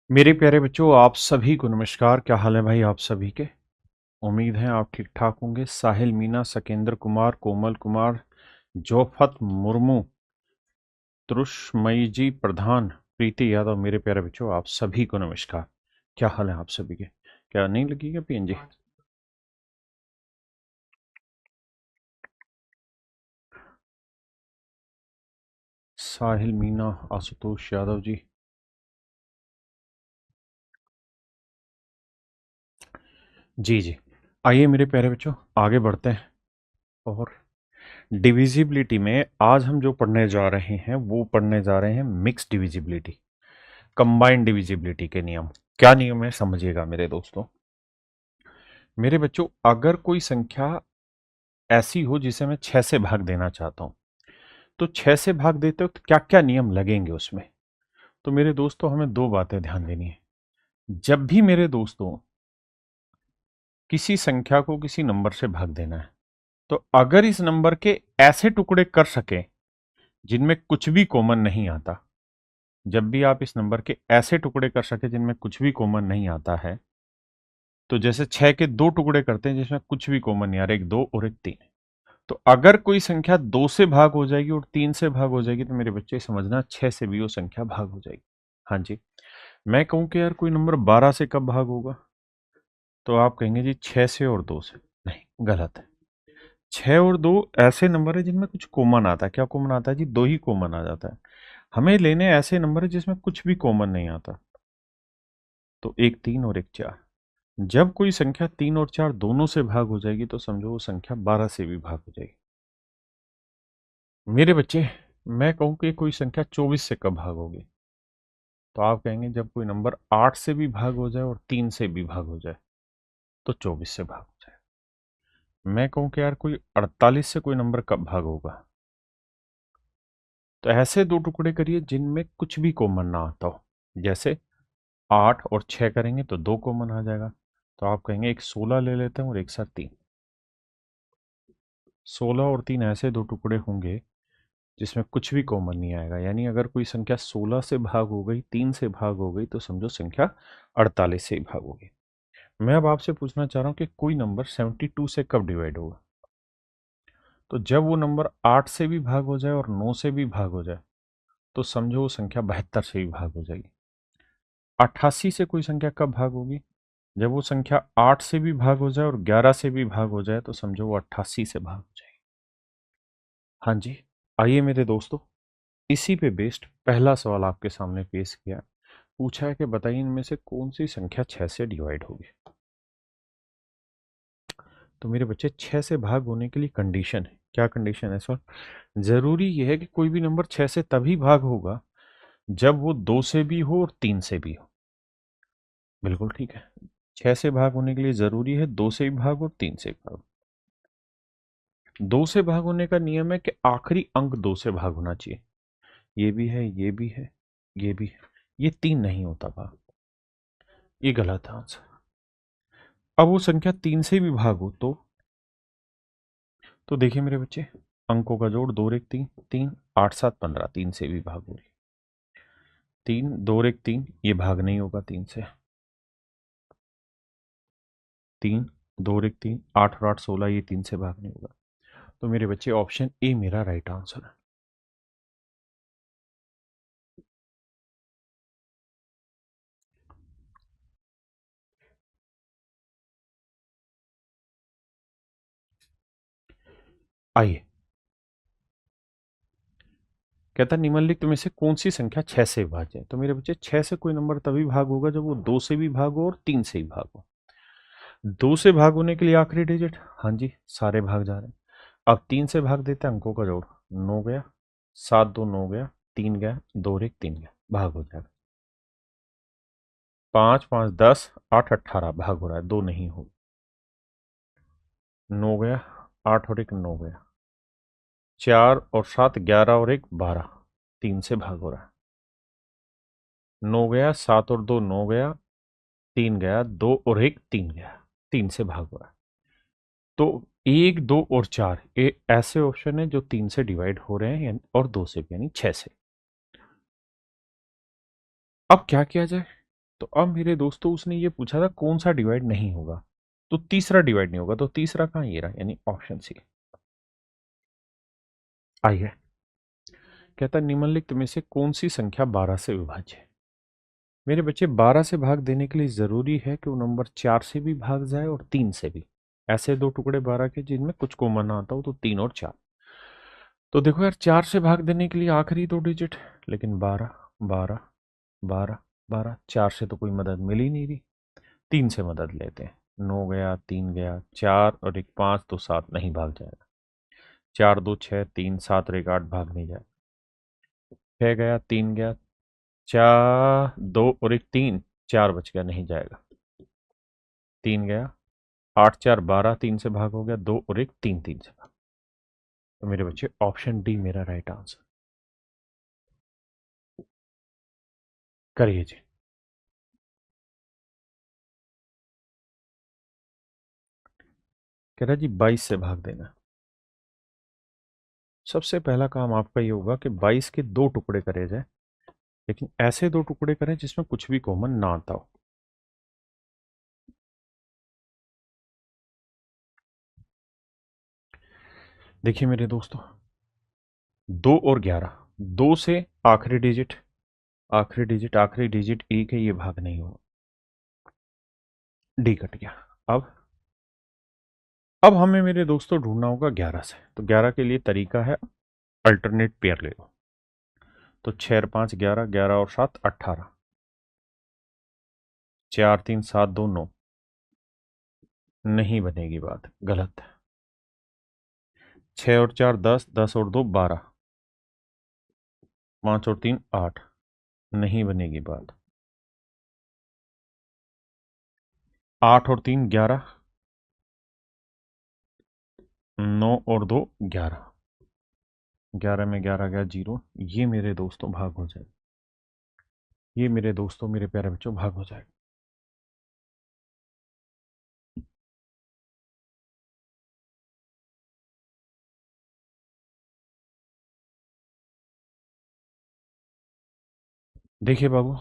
मेरे प्यारे बच्चों, आप सभी को नमस्कार। क्या हाल है भाई आप सभी के? उम्मीद है आप ठीक ठाक होंगे। साहिल मीना, सकेंद्र कुमार, कोमल कुमार, जोफत मुर्मू, तरुषमयी जी प्रधान, प्रीति यादव, मेरे प्यारे बच्चों आप सभी को नमस्कार। क्या हाल है आप सभी के? क्या नहीं लगी क्या पीएनजी? साहिल मीना, आशुतोष यादव जी। जी जी, आइए मेरे प्यारे बच्चों आगे बढ़ते हैं। और डिविजिबिलिटी में आज हम जो पढ़ने जा रहे हैं वो पढ़ने जा रहे हैं मिक्स डिविजिबिलिटी, कंबाइंड डिविजिबिलिटी के नियम। क्या नियम है समझिएगा मेरे दोस्तों। मेरे बच्चों, अगर कोई संख्या ऐसी हो जिसे मैं 6 से भाग देना चाहता हूं, तो 6 से भाग देते वक्त क्या क्या नियम लगेंगे उसमें? तो मेरे दोस्तों हमें दो बातें ध्यान देनी है। जब भी मेरे दोस्तों किसी संख्या को किसी नंबर से भाग देना है, तो अगर इस नंबर के ऐसे टुकड़े कर सके जिनमें कुछ भी कॉमन नहीं आता, जब भी आप इस नंबर के ऐसे टुकड़े कर सके जिनमें कुछ भी कॉमन नहीं आता है, तो जैसे 6 के दो टुकड़े करते हैं जिसमें कुछ भी कॉमन नहीं आ रहा, एक दो और एक तीन। तो अगर कोई संख्या दो से भाग हो जाएगी और तीन से भाग हो जाएगी, तो मेरे बच्चे समझना 6 से भी वो संख्या भाग हो जाएगी। हाँ जी। मैं कहूं कि यार कोई नंबर 12 से कब भाग होगा, तो आप कहेंगे जी 6 से और 2 से। नहीं, गलत है। 6 और 2 ऐसे नंबर है जिनमें कुछ कॉमन आता है। क्या कॉमन आता है जी? दो ही कॉमन आ जाता है। हमें लेने ऐसे नंबर है जिसमें कुछ भी कॉमन नहीं आता। तो एक तीन और एक चार। जब कोई संख्या तीन और चार दोनों से भाग हो जाएगी, तो समझो वो संख्या 12 से भी भाग हो जाएगी। मेरे बच्चे, मैं कहूं कि कोई संख्या 24 से कब भाग होगी, तो आप कहेंगे जब कोई नंबर 8 से भी भाग हो जाए और 3 से भी भाग हो जाए, तो 24 से भाग हो जाए। मैं कहूं कि यार कोई 48 से कोई नंबर कब भाग होगा, तो ऐसे दो टुकड़े करिए जिनमें कुछ भी कॉमन ना आता हो। जैसे 8 और 6 करेंगे तो दो कॉमन आ जाएगा। तो आप कहेंगे एक 16 ले लेते हैं और एक साथ तीन। 16 और तीन ऐसे दो टुकड़े होंगे जिसमें कुछ भी कॉमन नहीं आएगा। यानी अगर कोई संख्या 16 से भाग हो गई, 3 से भाग हो गई, तो समझो संख्या 48 से ही भाग होगी। मैं अब आपसे पूछना चाह रहा हूं कि कोई नंबर 72 से कब डिवाइड होगा, तो जब वो नंबर 8 से भी भाग हो जाए और 9 से भी भाग हो जाए, तो समझो वो संख्या 72 से भी भाग हो जाएगी। 88 से कोई संख्या कब भाग होगी, जब वो संख्या 8 से भी भाग हो जाए और 11 से भी भाग हो जाए, तो समझो वो 88 से भाग हो जाएगी। हाँ जी। आइए मेरे दोस्तों, इसी पे बेस्ड पहला सवाल आपके सामने पेश किया। पूछा है कि बताइए इनमें से कौन सी संख्या 6 से डिवाइड होगी। तो मेरे बच्चे, 6 से भाग होने के लिए कंडीशन है। क्या कंडीशन है सर? जरूरी यह है कि कोई भी नंबर 6 से तभी भाग होगा जब वो 2 से भी हो और 3 से भी हो। बिल्कुल ठीक है। 6 से भाग होने के लिए जरूरी है 2 से भी भाग और 3 से भी भाग। 2 से भाग होने का नियम है कि आखिरी अंक 2 से भाग होना चाहिए। ये भी है, ये भी है, ये भी है। ये तीन नहीं होता भाग। ये गलत है आंसर। अब वो संख्या 3 से भी भाग हो, तो देखिए मेरे बच्चे, अंकों का जोड़, दो और एक तीन, तीन, 8 7 15, 3 से भी भाग हो रही। तीन, दो और एक तीन, ये भाग नहीं होगा 3 से। तीन, दो और एक तीन, 8 और 8 16, ये 3 से भाग नहीं होगा। तो मेरे बच्चे ऑप्शन ए मेरा राइट आंसर है। आइए, कहता निम्नलिखित में से कौन सी संख्या 6 से भाज्य है। तो मेरे बच्चे, 6 से कोई नंबर तभी भाग होगा जब वो 2 से भी भाग हो और 3 से भी भाग हो। 2 से भाग होने के लिए आखिरी डिजिट, हाँ जी सारे भाग जा रहे हैं। अब 3 से भाग देते हैं, अंकों का जोड़, 9 गया, 7 2 9 गया, 3 गया, 2 और 1 3 गया, भाग हो जाएगा। 5 5 10, 8 18, भाग हो रहा है, दो नहीं हो। 9 गया, 8 और 1 9 गया, 4 और 7 11 और 1 12, 3 से भाग हो रहा है। 9 गया, 7 और 2 9 गया, 3 गया, 2 और 1 3 गया, 3 से भाग हो रहा है। तो 1 2 और 4 ये ऐसे ऑप्शन है जो 3 से डिवाइड हो रहे हैं और 2 से भी, यानी 6 से। अब क्या किया जाए? तो अब मेरे दोस्तों उसने ये पूछा था कौन सा डिवाइड नहीं होगा, तो तीसरा डिवाइड नहीं होगा, तो तीसरा कहाँ, ये रहा, यानी ऑप्शन सी। आइए, कहता निम्नलिखित में से कौन सी संख्या 12 से विभाज्य है। मेरे बच्चे 12 से भाग देने के लिए जरूरी है कि वो नंबर 4 से भी भाग जाए और 3 से भी। ऐसे दो टुकड़े 12 के जिनमें कुछ कॉमन ना आता हो, तो 3 और 4। तो देखो यार, 4 से भाग देने के लिए आखिरी दो डिजिट, लेकिन 12 12 12 12, 4 से तो कोई मदद मिल ही नहीं रही, 3 से मदद लेते हैं। 9 गया, 3 गया, 4 और एक 5, तो 7 नहीं भाग जाएगा। 4 2 6, 3 7 और एक 8 भाग नहीं जाएगा। 6 गया, 3 गया, 4 2 और एक 3, 4 बच गया, नहीं जाएगा। 3 गया, 8 4 12, 3 से भाग हो गया, 2 और एक 3, 3 से भाग। तो मेरे बच्चे ऑप्शन डी मेरा राइट आंसर। करिए जी। कह रहा जी 22 से भाग देना। सबसे पहला काम आपका ये होगा कि 22 के दो टुकड़े करे जाए, लेकिन ऐसे दो टुकड़े करें जिसमें कुछ भी कॉमन ना आता हो। देखिए मेरे दोस्तों, 2 और 11, 2 से आखिरी डिजिट, आखिरी डिजिट एक है, ये भाग नहीं होगा, डी कट गया। अब हमें मेरे दोस्तों ढूंढना होगा 11 से। तो 11 के लिए तरीका है, अल्टरनेट पेयर ले लो। तो 6 और 5 11, 11 और 7 18, 4 3 7 2 9, नहीं बनेगी बात, गलत। 6 और 4 10, 10 और 2 12, 5 और 3 8, नहीं बनेगी बात। 8 और 3 11, 9 और 2 11, 11 में 11 गया 0, ये मेरे दोस्तों भाग हो जाए, ये मेरे दोस्तों, मेरे प्यारे बच्चों, भाग हो जाएगा। देखिए बाबू,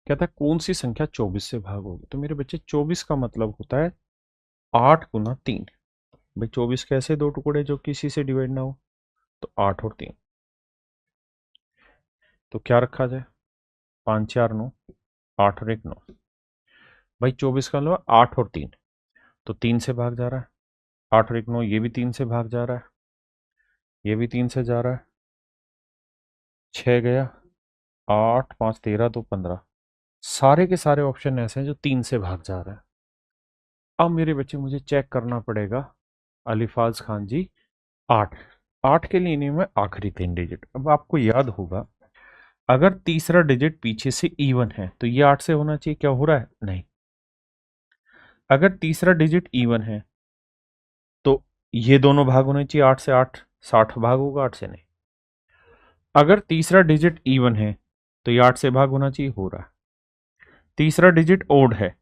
कहता है कौन सी संख्या 24 से भाग होगी। तो मेरे बच्चे 24 का मतलब होता है 8 गुना 3। भाई 24 कैसे दो टुकड़े जो किसी से डिवाइड ना हो, तो 8 और 3। तो क्या रखा जाए, 5 4 9, 8 और 1 9। भाई 24 का मतलब 8 और 3, तो 3 से भाग जा रहा है, 8 और 1 9, ये भी 3 से भाग जा रहा है, ये भी 3 से जा रहा है। 6 गया, 8 5 13 तो 15, सारे के सारे ऑप्शन ऐसे हैं जो 3 से भाग जा रहा है। अब मेरे बच्चे मुझे चेक करना पड़ेगा, अलीफाज खान जी, 8, 8 के लिए नहीं, मैं आखिरी 3 डिजिट। अब आपको याद होगा, अगर तीसरा डिजिट पीछे से इवन है तो ये 8 से होना चाहिए, क्या हो रहा है, नहीं। अगर तीसरा डिजिट इवन है तो ये दोनों भाग होने चाहिए, 8 से 8, 60 भाग होगा, 8 से नहीं। अगर तीसरा डिजिट इवन है तो ये 8 से भाग होना चाहिए, हो रहा है। तीसरा डिजिट ओड है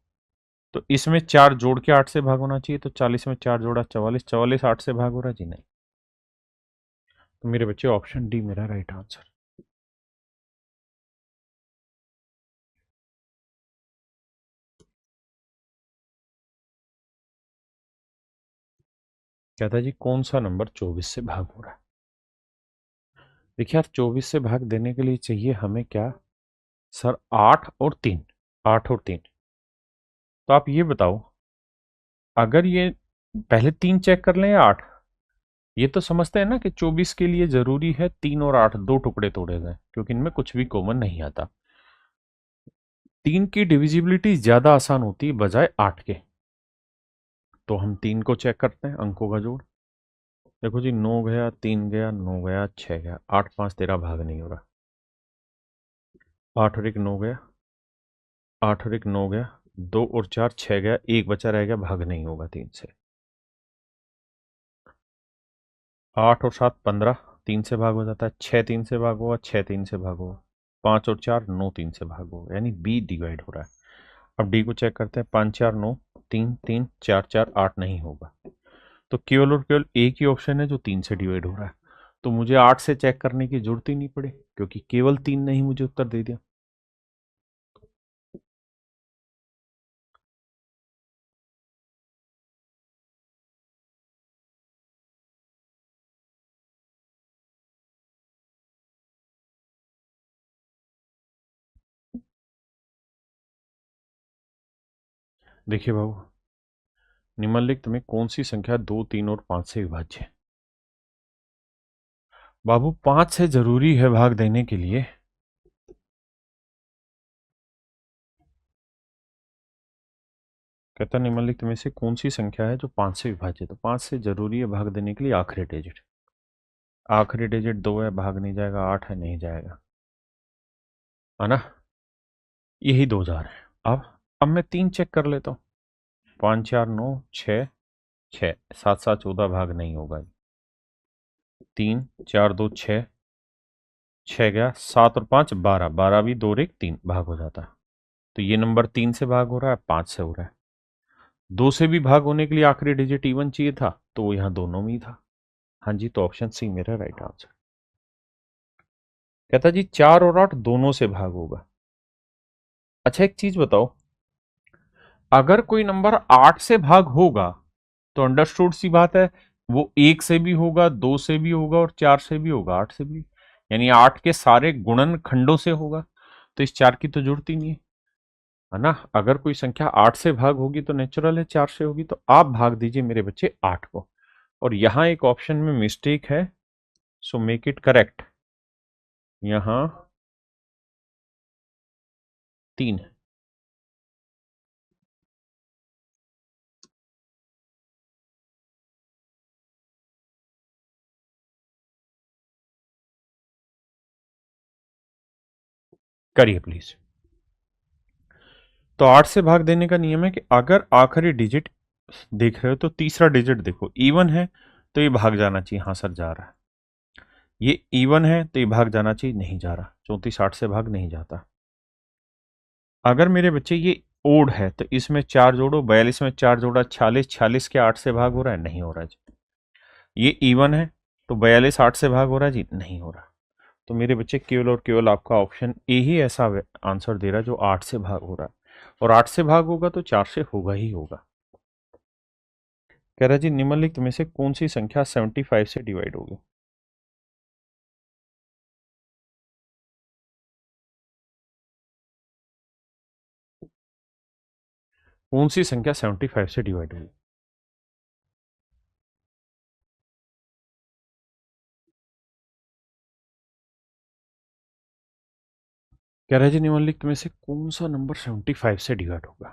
तो इसमें 4 जोड़ के 8 से भाग होना चाहिए, तो 40 में 4 जोड़ा 44, 44 8 से भाग हो रहा है जी, नहीं। तो मेरे बच्चे ऑप्शन डी मेरा राइट आंसर। कहता है जी कौन सा नंबर 24 से भाग हो रहा है। देखिए यार, 24 से भाग देने के लिए चाहिए हमें क्या, सर 8 और 3, 8 और 3। तो आप ये बताओ, अगर ये पहले 3 चेक कर लें या 8, ये तो समझते हैं ना कि 24 के लिए जरूरी है 3 और 8 दो टुकड़े तोड़े जाएं, क्योंकि इनमें कुछ भी कॉमन नहीं आता। 3 की डिविजिबिलिटी ज्यादा आसान होती है बजाय 8 के। तो हम 3 को चेक करते हैं, अंकों का जोड़। देखो जी, 9 गया, 3 गया, 9 गया, 6 गया, 8 5 13 भाग नहीं हो रहा। 8 और 1 9 गया, 8 और 1 9 गया, 2 और 4 6 गया, एक बचा रह गया, भाग नहीं होगा 3 से। 8 और 7 15, 3 से भाग हो जाता है। 6 3 से भाग होगा, 6 3 से भाग होगा। 5 और 4 9 3 से भाग होगा, यानी बी डिवाइड हो रहा है। अब डी को चेक करते हैं, 5 4 9, 3 3 4 4 8 नहीं होगा। तो केवल और केवल एक ही ऑप्शन है जो 3 से डिवाइड हो रहा है। तो मुझे 8 से चेक करने की जरूरत ही नहीं पड़ी, क्योंकि केवल 3 ने ही मुझे उत्तर दे दिया। देखिए बाबू, निम्नलिखित में कौन सी संख्या 2, 3 और 5 से विभाज्य है? बाबू 5 से जरूरी है भाग देने के लिए। कहता निम्नलिखित में से कौन सी संख्या है जो 5 से विभाज्य है? तो 5 से जरूरी है भाग देने के लिए आखिरी डिजिट। आखिरी डिजिट 2 है, भाग नहीं जाएगा। 8 है, नहीं जाएगा, है ना? यही 2 जा रहे हैं। अब मैं 3 चेक कर लेता हूँ। 5 4 9 6 6 7 7 14 भाग नहीं होगा। 3 4 2 6 6 गया, 7 और 5 12, 12 भी 2 और 1 3 भाग हो जाता है। तो ये नंबर 3 से भाग हो रहा है, 5 से हो रहा है। 2 से भी भाग होने के लिए आखिरी डिजिट इवन चाहिए था, तो वो यहाँ दोनों में ही था। हाँ जी, तो ऑप्शन सी मेरा राइट आंसर। कहता जी 4 और 8 दोनों से भाग होगा। अच्छा एक चीज बताओ, अगर कोई नंबर 8 से भाग होगा तो अंडरस्टूड सी बात है, वो 1 से भी होगा, 2 से भी होगा और 4 से भी होगा, 8 से भी। यानी 8 के सारे गुणन खंडों से होगा। तो इस 4 की तो जरूरत ही नहीं है ना? अगर कोई संख्या 8 से भाग होगी तो नेचुरल है 4 से होगी। तो आप भाग दीजिए मेरे बच्चे 8 को। और यहां एक ऑप्शन में मिस्टेक है, सो मेक इट करेक्ट। यहां 3 है। करिए प्लीज। तो 8 से भाग देने का नियम है कि अगर आखिरी डिजिट देख रहे हो तो तीसरा डिजिट देखो इवन है तो ये भाग जाना चाहिए। हाँ सर जा रहा है। ये इवन है तो ये भाग जाना चाहिए, नहीं जा रहा। 34 8 से भाग नहीं जाता। अगर मेरे बच्चे ये ओड है तो इसमें 4 जोड़ो, 42 में 4 जोड़ा 46, 46 के 8 से भाग हो रहा है, नहीं हो रहा जी। ये इवन है तो 42 8 से भाग हो रहा है जी, नहीं हो रहा। तो मेरे बच्चे केवल और केवल आपका ऑप्शन ए ही ऐसा आंसर दे रहा है जो 8 से भाग हो रहा है। और 8 से भाग होगा तो 4 से होगा ही होगा। कह रहा जी निम्नलिखित में से कौन सी संख्या 75 से डिवाइड होगी? कौन सी संख्या 75 से डिवाइड होगी? कह रहा जी निम्नलिखित में से कौन सा नंबर 75 से डिवाइड होगा?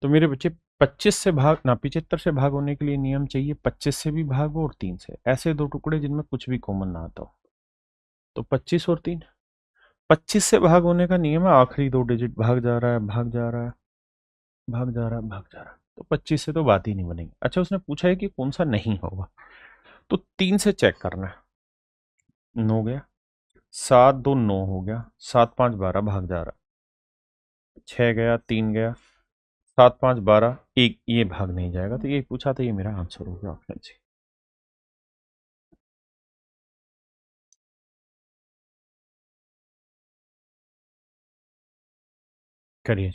तो मेरे बच्चे 25 से भाग ना 75 से भाग होने के लिए नियम चाहिए 25 से भी भाग हो और 3 से, ऐसे दो टुकड़े जिनमें कुछ भी कॉमन ना आता हो। तो 25 और 3। 25 से भाग होने का नियम है आखिरी 2 डिजिट भाग जा रहा है, भाग जा रहा है, भाग जा रहा है, भाग जा रहा है। तो 25 से तो बात ही नहीं बनेगी। अच्छा उसने पूछा है कि कौन सा नहीं होगा, तो 3 से चेक करना है। 9 गया, 7 2 9 हो गया, 7 5 12 भाग जा रहा है। 6 गया, 3 गया, 7 5 12 एक, ये भाग नहीं जाएगा। तो ये पूछा था, ये मेरा आंसर हो गया ऑप्शन सी। करिए।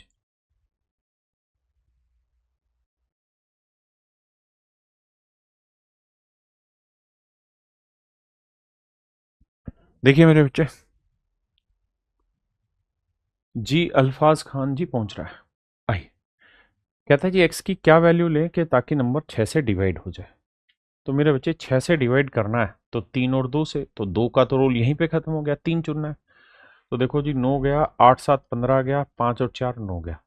देखिए मेरे बच्चे, जी अल्फाज खान जी पहुंच रहा है। आई कहता है जी एक्स की क्या वैल्यू लें कि ताकि नंबर 6 से डिवाइड हो जाए? तो मेरे बच्चे 6 से डिवाइड करना है तो 3 और 2 से, तो 2 का तो रोल यहीं पे खत्म हो गया, 3 चुनना है। तो देखो जी 9 गया, 8 7 15 गया, 5 और 4 9 गया।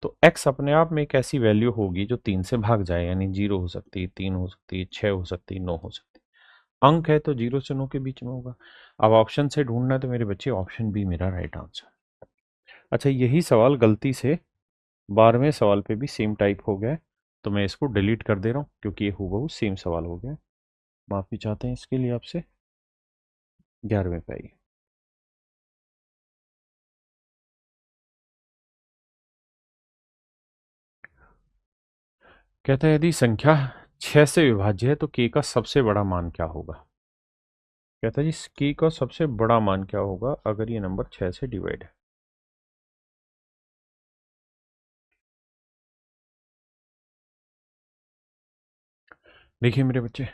तो x अपने आप में एक ऐसी वैल्यू होगी जो 3 से भाग जाए, यानी 0 हो सकती है, 3 हो सकती है, 6 हो सकती है, 9 हो सकती है। अंक है तो 0 से 9 के बीच में होगा। अब ऑप्शन से ढूंढना है तो मेरे बच्चे ऑप्शन बी मेरा राइट आंसर। अच्छा यही सवाल गलती से 12वें सवाल पे भी सेम टाइप हो गया है, तो मैं इसको डिलीट कर दे रहा हूँ क्योंकि ये हूबहू सेम सवाल हो गया। माफ़ी चाहते हैं इसके लिए आपसे। 11वें पे आइए। कहता है यदि संख्या 6 से विभाज्य है तो k का सबसे बड़ा मान क्या होगा? कहता है जी k का सबसे बड़ा मान क्या होगा अगर ये नंबर 6 से डिवाइड है? देखिए मेरे बच्चे,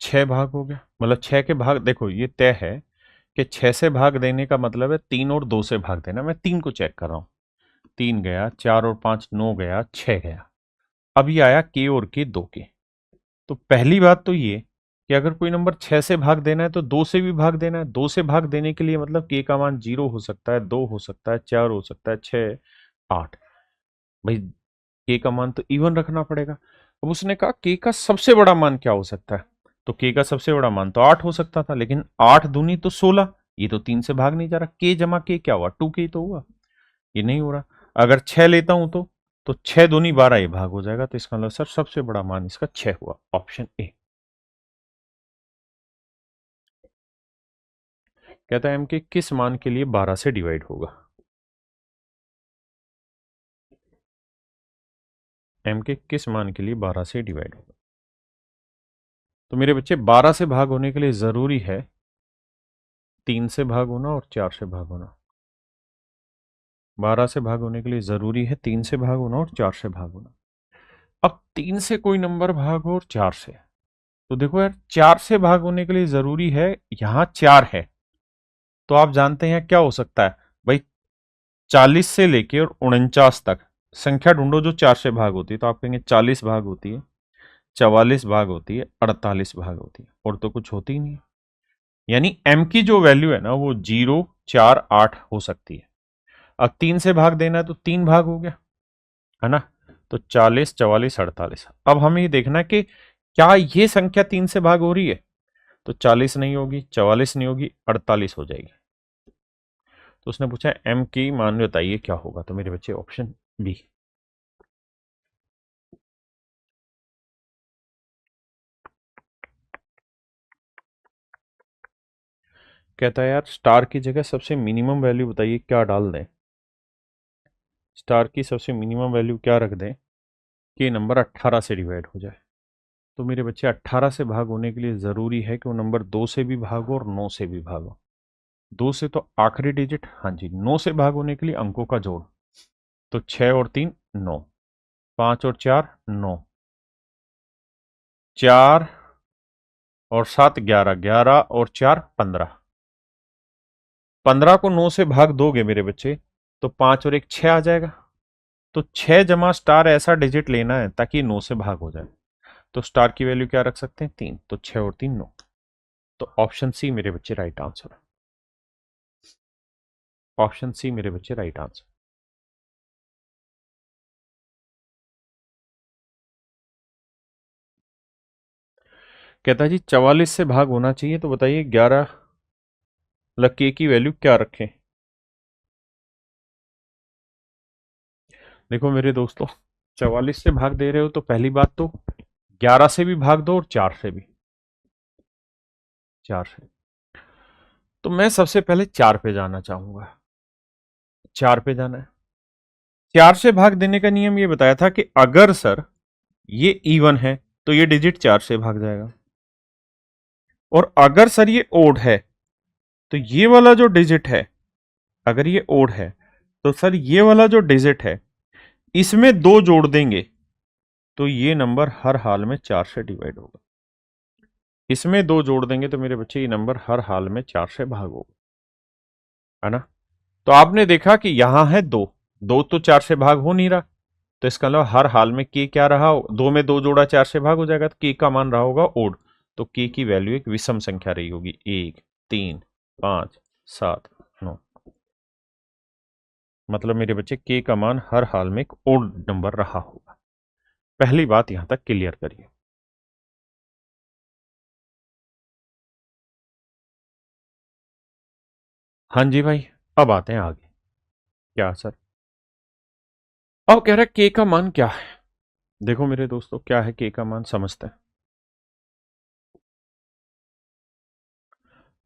6 भाग हो गया, मतलब 6 के भाग, देखो ये तय है कि 6 से भाग देने का मतलब है 3 और 2 से भाग देना। मैं 3 को चेक कर रहा हूँ। 3 गया, 4 और 5 9 गया, 6 गया। अब ये आया के और के 2 के। तो पहली बात तो ये कि अगर कोई नंबर 6 से भाग देना है तो 2 से भी भाग देना है। 2 से भाग देने के लिए मतलब के का मान 0 हो सकता है, 2 हो सकता है, 4 हो सकता है, 6, 8। भाई के का मान तो इवन रखना पड़ेगा। अब उसने कहा के का सबसे बड़ा मान क्या हो सकता है, तो के का सबसे बड़ा मान तो 8 हो सकता था, लेकिन 8 दूनी तो 16, ये तो 3 से भाग नहीं जा रहा। के जमा के क्या हुआ, 2 के तो हुआ, ये नहीं हो रहा। अगर 6 लेता हूं तो 6 दूनी 12 ये भाग हो जाएगा। तो इसका मतलब सर सबसे बड़ा मान इसका 6 हुआ, ऑप्शन ए। कहता है एम के किस मान के लिए 12 से डिवाइड होगा। एम के किस मान के लिए 12 से डिवाइड होगा। तो मेरे बच्चे 12 से भाग होने के लिए जरूरी है 3 से भाग होना और 4 से भाग होना। 12 से भाग होने के लिए जरूरी है 3 से भाग होना और 4 से भाग होना। अब 3 से कोई नंबर भाग हो और 4 से, तो देखो यार 4 से भाग होने के लिए जरूरी है, यहां 4 है, तो आप जानते हैं क्या हो सकता है भाई, 40 से लेके और 49 तक संख्या ढूंढो जो 4 से भाग होती है। तो आप कहेंगे 40 भाग होती है, 44 भाग होती है, 48 भाग होती है, और तो कुछ होती ही नहीं है। यानी m की जो वैल्यू है ना वो 0, 4, 8 हो सकती है। अब 3 से भाग देना है तो 3 भाग हो गया, है ना। तो 40, 44, 48। अब हमें ये देखना है कि क्या ये संख्या 3 से भाग हो रही है, तो 40 नहीं होगी, 44 नहीं होगी, 48 हो जाएगी। तो उसने पूछा m की मान बताइए क्या होगा, तो मेरे बच्चे ऑप्शन बी। कहता है यार स्टार की जगह सबसे मिनिमम वैल्यू बताइए क्या डाल दें। स्टार की सबसे मिनिमम वैल्यू क्या रख दें कि नंबर 18 से डिवाइड हो जाए। तो मेरे बच्चे 18 से भाग होने के लिए ज़रूरी है कि वो नंबर 2 से भी भागो और 9 से भी भागो। 2 से तो आखिरी डिजिट, हाँ जी। 9 से भाग होने के लिए अंकों का जोड़, तो 6 और 3 9, 5 और 4 9, 4 और 7 11, 11 और 4 15। 15 को 9 से भाग दोगे मेरे बच्चे तो 5 और 1 6 आ जाएगा। तो 6 जमा स्टार ऐसा डिजिट लेना है ताकि 9 से भाग हो जाए। तो स्टार की वैल्यू क्या रख सकते हैं 3, तो 6 और 3 9। तो ऑप्शन सी मेरे बच्चे राइट आंसर है। ऑप्शन सी मेरे बच्चे राइट आंसर। कहता है जी 44 से भाग होना चाहिए, तो बताइए 11 के की वैल्यू क्या रखें। देखो मेरे दोस्तों 44 से भाग दे रहे हो तो पहली बात तो 11 से भी भाग दो और 4 से भी, 4 से। तो मैं सबसे पहले 4 पे जाना चाहूंगा। 4 पे जाना है। 4 से भाग देने का नियम ये बताया था कि अगर सर ये इवन है तो ये डिजिट 4 से भाग जाएगा, और अगर सर ये ओड है तो ये वाला जो डिजिट है, अगर ये ओड है तो सर ये वाला जो डिजिट है इसमें 2 जोड़ देंगे तो ये नंबर हर हाल में 4 से डिवाइड होगा। इसमें 2 जोड़ देंगे तो मेरे बच्चे ये नंबर हर हाल में 4 से भाग होगा, है ना। तो आपने देखा कि यहां है 2, 2 तो 4 से भाग हो नहीं रहा, तो इसका मतलब हर हाल में के क्या रहा, 2 में 2 जोड़ा 4 से भाग हो जाएगा, तो के का मान रहा होगा ओड। तो के की वैल्यू एक विषम संख्या रही होगी, 1 3 5 7 9। मतलब मेरे बच्चे के का मान हर हाल में एक ओड नंबर रहा होगा। पहली बात यहां तक क्लियर करिए। हाँ जी भाई, अब आते हैं आगे। क्या सर, अब कह रहा है के का मान क्या है। देखो मेरे दोस्तों क्या है के का मान समझते हैं।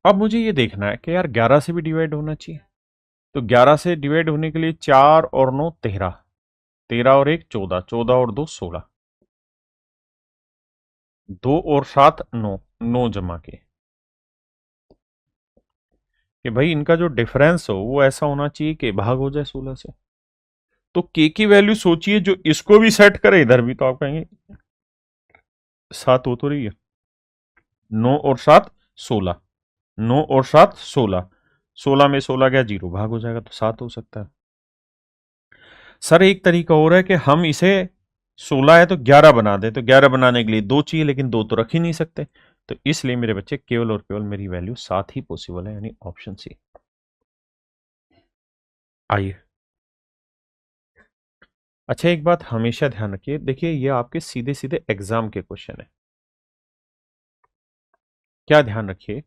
अब मुझे ये देखना है कि यार 11 से भी डिवाइड होना चाहिए, तो 11 से डिवाइड होने के लिए 4 और 9 13, 13 और 1 14, 14 और 2 16, 2 और 7 9, 9 जमा के, कि भाई इनका जो डिफरेंस हो वो ऐसा होना चाहिए कि भाग हो जाए 16 से। तो के की वैल्यू सोचिए जो इसको भी सेट करे इधर भी, तो आप कहेंगे 7 हो तो रही है, 9 और 7 16, 9 और 7 16, 16 में 16 गया 0 भाग हो जाएगा, तो 7 हो सकता है। सर एक तरीका और है कि हम इसे 16 है तो 11 बना दें, तो 11 बनाने के लिए 2 चाहिए, लेकिन 2 तो रख ही नहीं सकते, तो इसलिए मेरे बच्चे केवल और केवल मेरी वैल्यू 7 ही पॉसिबल है, यानी ऑप्शन सी। आइए, अच्छा एक बात हमेशा ध्यान रखिए, देखिए ये आपके सीधे सीधे एग्जाम के क्वेश्चन है। क्या ध्यान रखिए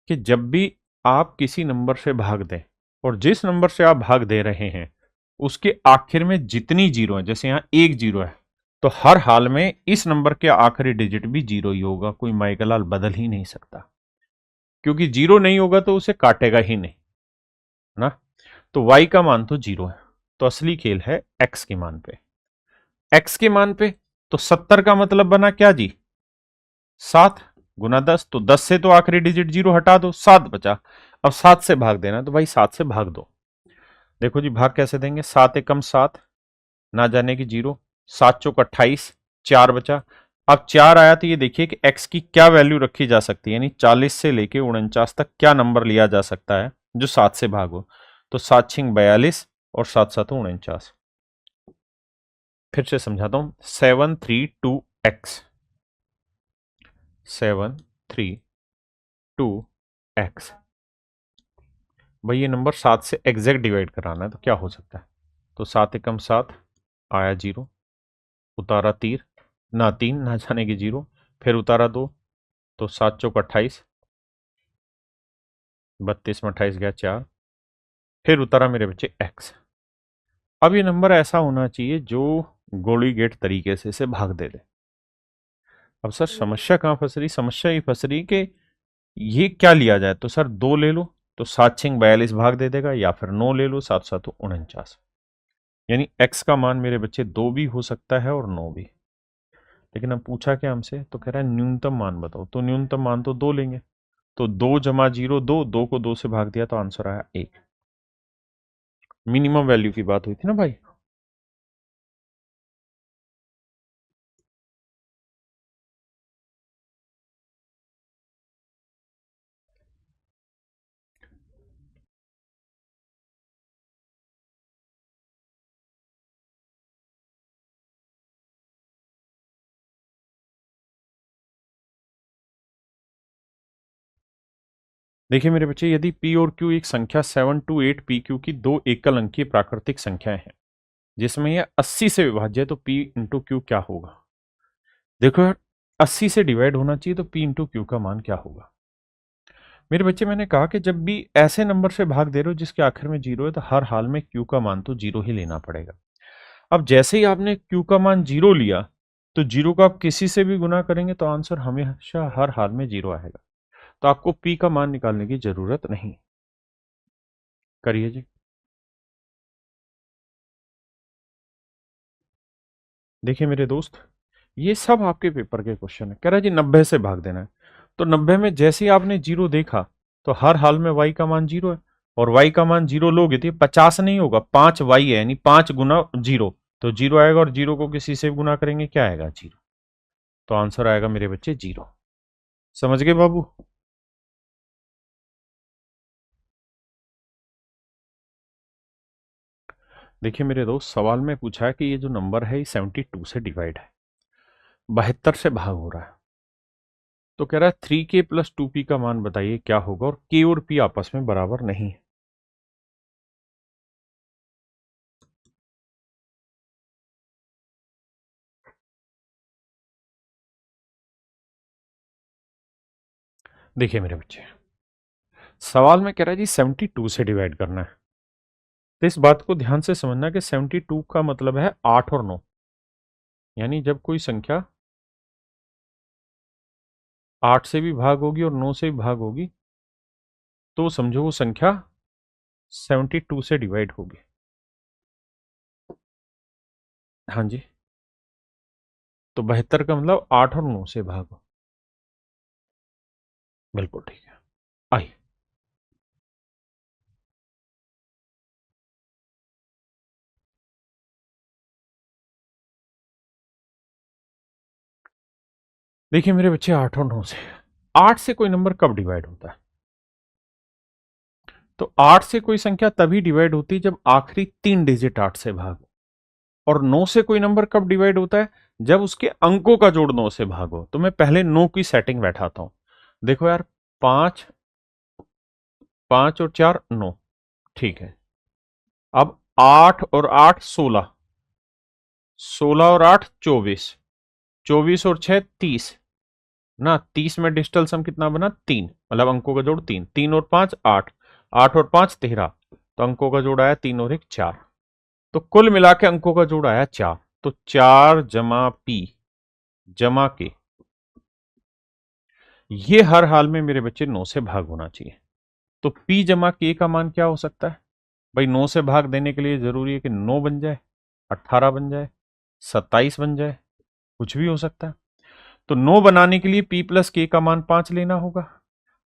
कि जब भी आप किसी नंबर से भाग दें, और जिस नंबर से आप भाग दे रहे हैं उसके आखिर में जितनी जीरो है, जैसे यहां 1 जीरो है, तो हर हाल में इस नंबर के आखिरी डिजिट भी जीरो ही होगा, कोई माइकलाल बदल ही नहीं सकता, क्योंकि जीरो नहीं होगा तो उसे काटेगा ही नहीं, है ना। तो y का मान तो जीरो है, तो असली खेल है x के मान पे। x के मान पे तो 70 का मतलब बना क्या जी, 7 गुना 10, तो 10 से तो आखिरी डिजिट जीरो हटा दो, 7 बचा। अब 7 से भाग देना, तो भाई 7 से भाग दो। देखो जी भाग कैसे देंगे, 7 एकम 7, ना जाने की जीरो, 7 चौक 28, 4 बचा। अब 4 आया तो ये देखिए कि x की क्या वैल्यू रखी जा सकती है, यानी 40 से लेके 49 तक क्या नंबर लिया जा सकता है जो 7 से भागो, तो 7 छिंग 42 और 7 7 49। फिर से समझाता हूं, 732x, 732x। भाई ये नंबर 7 से एग्जैक्ट डिवाइड कराना है, तो क्या हो सकता है, तो 7 एकम 7 आया जीरो, उतारा तीर, ना 3 ना जाने की जीरो, फिर उतारा 2, तो 7 चौक 28, 32 में 28 गया 4, फिर उतारा मेरे बच्चे x। अब ये नंबर ऐसा होना चाहिए जो गोली गेट तरीके से इसे भाग दे दे। अब सर समस्या कहाँ फंस रही, समस्या ये फंस रही कि ये क्या लिया जाए, तो सर 2 ले लो, तो 7 छिंग 42 भाग दे देगा, या फिर 9 ले लो, 7 7 49, यानी x का मान मेरे बच्चे 2 भी हो सकता है और 9 भी। लेकिन अब पूछा क्या हमसे, तो कह रहा है न्यूनतम मान बताओ, तो न्यूनतम मान तो 2 लेंगे, तो 2 जमा 0 2, 2 को 2 से भाग दिया तो आंसर आया 1। मिनिमम वैल्यू की बात हुई थी ना भाई। देखिए मेरे बच्चे, यदि p और q एक संख्या 7 to 8 pq की दो एकल अंकीय प्राकृतिक संख्याएं हैं जिसमें यह 80 से विभाज्य है, तो p इंटू क्यू क्या होगा। देखो यार, 80 से डिवाइड होना चाहिए, तो p इंटू क्यू का मान क्या होगा। मेरे बच्चे मैंने कहा कि जब भी ऐसे नंबर से भाग दे रहे हो जिसके आखिर में जीरो है, तो हर हाल में q का मान तो जीरो ही लेना पड़ेगा। अब जैसे ही आपने q का मान जीरो लिया, तो जीरो को आप किसी से भी गुना करेंगे तो आंसर हमेशा हर हाल में जीरो आएगा, तो आपको p का मान निकालने की जरूरत नहीं। करिए जी। देखिए मेरे दोस्त, ये सब आपके पेपर के क्वेश्चन है। कह रहा है जी 90 से भाग देना है, तो 90 में जैसे ही आपने जीरो देखा, तो हर हाल में y का मान जीरो है, और y का मान जीरो लोगे तो 50 नहीं होगा, 5y है, यानी 5 गुना जीरो, तो जीरो आएगा, और जीरो को किसी से गुना करेंगे क्या आएगा, जीरो, तो आंसर आएगा मेरे बच्चे जीरो। समझ गए बाबू। देखिए मेरे दोस्त, सवाल में पूछा है कि ये जो नंबर है ये 72 से डिवाइड है, 72 से भाग हो रहा है, तो कह रहा है 3k प्लस 2p का मान बताइए क्या होगा, और k और p आपस में बराबर नहीं है। देखिए मेरे बच्चे, सवाल में कह रहा है जी 72 से डिवाइड करना है, तो इस बात को ध्यान से समझना कि 72 का मतलब है 8 और 9, यानी जब कोई संख्या 8 से भी भाग होगी और 9 से भी भाग होगी, तो समझो वो संख्या 72 से डिवाइड होगी। हाँ जी, तो 72 का मतलब 8 और 9 से भागो। बिल्कुल ठीक है। आइए, देखिए मेरे बच्चे, 8 और 9 से, 8 से कोई नंबर कब डिवाइड होता है, तो 8 से कोई संख्या तभी डिवाइड होती है जब आखिरी 3 डिजिट 8 से भागो। और 9 से कोई नंबर कब डिवाइड होता है? जब उसके अंकों का जोड़ 9 से भागो। तो मैं पहले 9 की सेटिंग बैठाता हूं। देखो यार, 5, 5 और 4 9, ठीक है। अब 8 और 8 16, 16 और 8 24, 24 और 6 30 ना। 30 में डिजिटल सम कितना बना? 3, मतलब अंकों का जोड़ 3। 3 और 5 8, 8 और 5 13, तो अंकों का जोड़ आया 3 और 1 4। तो कुल मिला के अंकों का जोड़ आया 4। तो 4 जमा पी जमा के, ये हर हाल में मेरे बच्चे 9 से भाग होना चाहिए। तो पी जमा के का मान क्या हो सकता है भाई? 9 से भाग देने के लिए जरूरी है कि 9 बन जाए, 18 बन जाए, 27 बन जाए, कुछ भी हो सकता है। तो 9 बनाने के लिए पी प्लस के का मान 5 लेना होगा,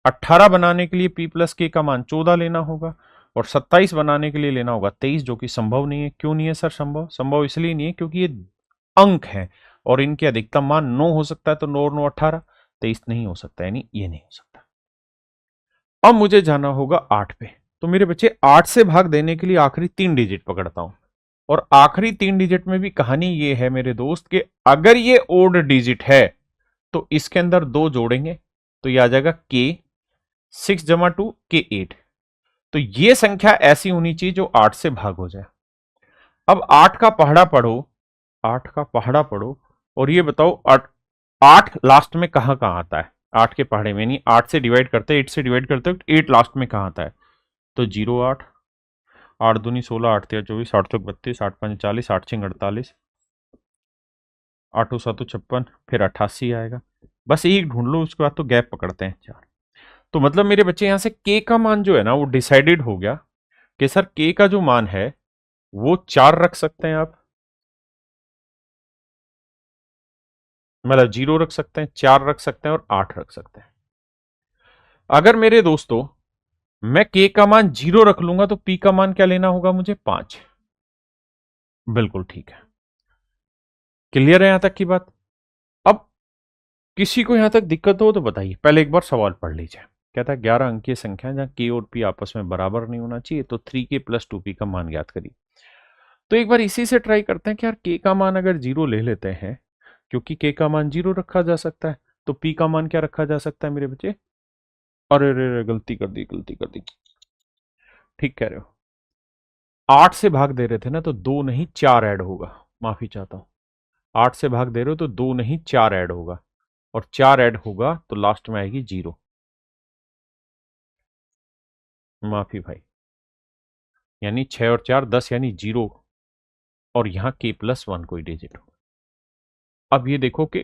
18 बनाने के लिए पी प्लस के का मान 14 लेना होगा, और 27 बनाने के लिए लेना होगा 23, जो कि संभव नहीं है। क्यों नहीं है सर संभव? संभव इसलिए नहीं है क्योंकि ये अंक हैं और इनके अधिकतम मान 9 हो सकता है। तो 9 और 9 18, 23 नहीं हो सकता, यानी ये नहीं हो सकता। अब मुझे जाना होगा 8 पे। तो मेरे बच्चे 8 से भाग देने के लिए आखिरी 3 डिजिट पकड़ता हूं, और आखिरी 3 डिजिट में भी कहानी ये है मेरे दोस्त कि अगर ये ओड डिजिट है तो इसके अंदर 2 जोड़ेंगे तो ये आ जाएगा के 6 जमा 2 के 8। तो ये संख्या ऐसी होनी चाहिए जो 8 से भाग हो जाए। अब 8 का पहाड़ा पढ़ो, 8 का पहाड़ा पढ़ो, और ये बताओ 8, 8 लास्ट में कहां कहां आता है? 8 के पहाड़े में, यानी 8 से डिवाइड करते, 8 से डिवाइड करते हो, 8 लास्ट में कहां आता है? तो 0 8, 8 दूनी 16, 8 तेरह 24, 8 चौक 32, 8 पंच 40, 8 छः 48, 8 7 56, फिर 88 आएगा। बस एक ढूंढ लो, उसके बाद तो गैप पकड़ते हैं 4। तो मतलब मेरे बच्चे यहां से के का मान जो है ना वो डिसाइडेड हो गया कि सर के का जो मान है वो 4 रख सकते हैं आप, मतलब 0 रख सकते हैं, 4 रख सकते हैं और 8 रख सकते हैं। अगर मेरे दोस्तों मैं के का मान 0 रख लूंगा तो पी का मान क्या लेना होगा मुझे? 5। बिल्कुल ठीक है, क्लियर है यहां तक की बात? अब किसी को यहां तक दिक्कत हो तो बताइए। पहले एक बार सवाल पढ़ लीजिए। कहता है 11 अंकीय संख्या जहां के और पी आपस में बराबर नहीं होना चाहिए तो 3k प्लस 2p का मान ज्ञात करिए। तो एक बार इसी से ट्राई करते हैं कि यार के का मान अगर 0 ले लेते हैं, क्योंकि के का मान 0 रखा जा सकता है, तो पी का मान क्या रखा जा सकता है मेरे बच्चे? अरे रे, गलती कर दी, गलती कर दी। ठीक कह रहे हो। 8 से भाग दे रहे थे ना, तो 2 नहीं 4 ऐड होगा। माफी चाहता हूं। 8 से भाग दे रहे हो तो 2 नहीं 4 ऐड होगा, और 4 ऐड होगा तो लास्ट में आएगी 0। माफी भाई, यानी 6 और 4 10, यानी 0, और यहां के प्लस 1 कोई डिजिट हो। अब ये देखो कि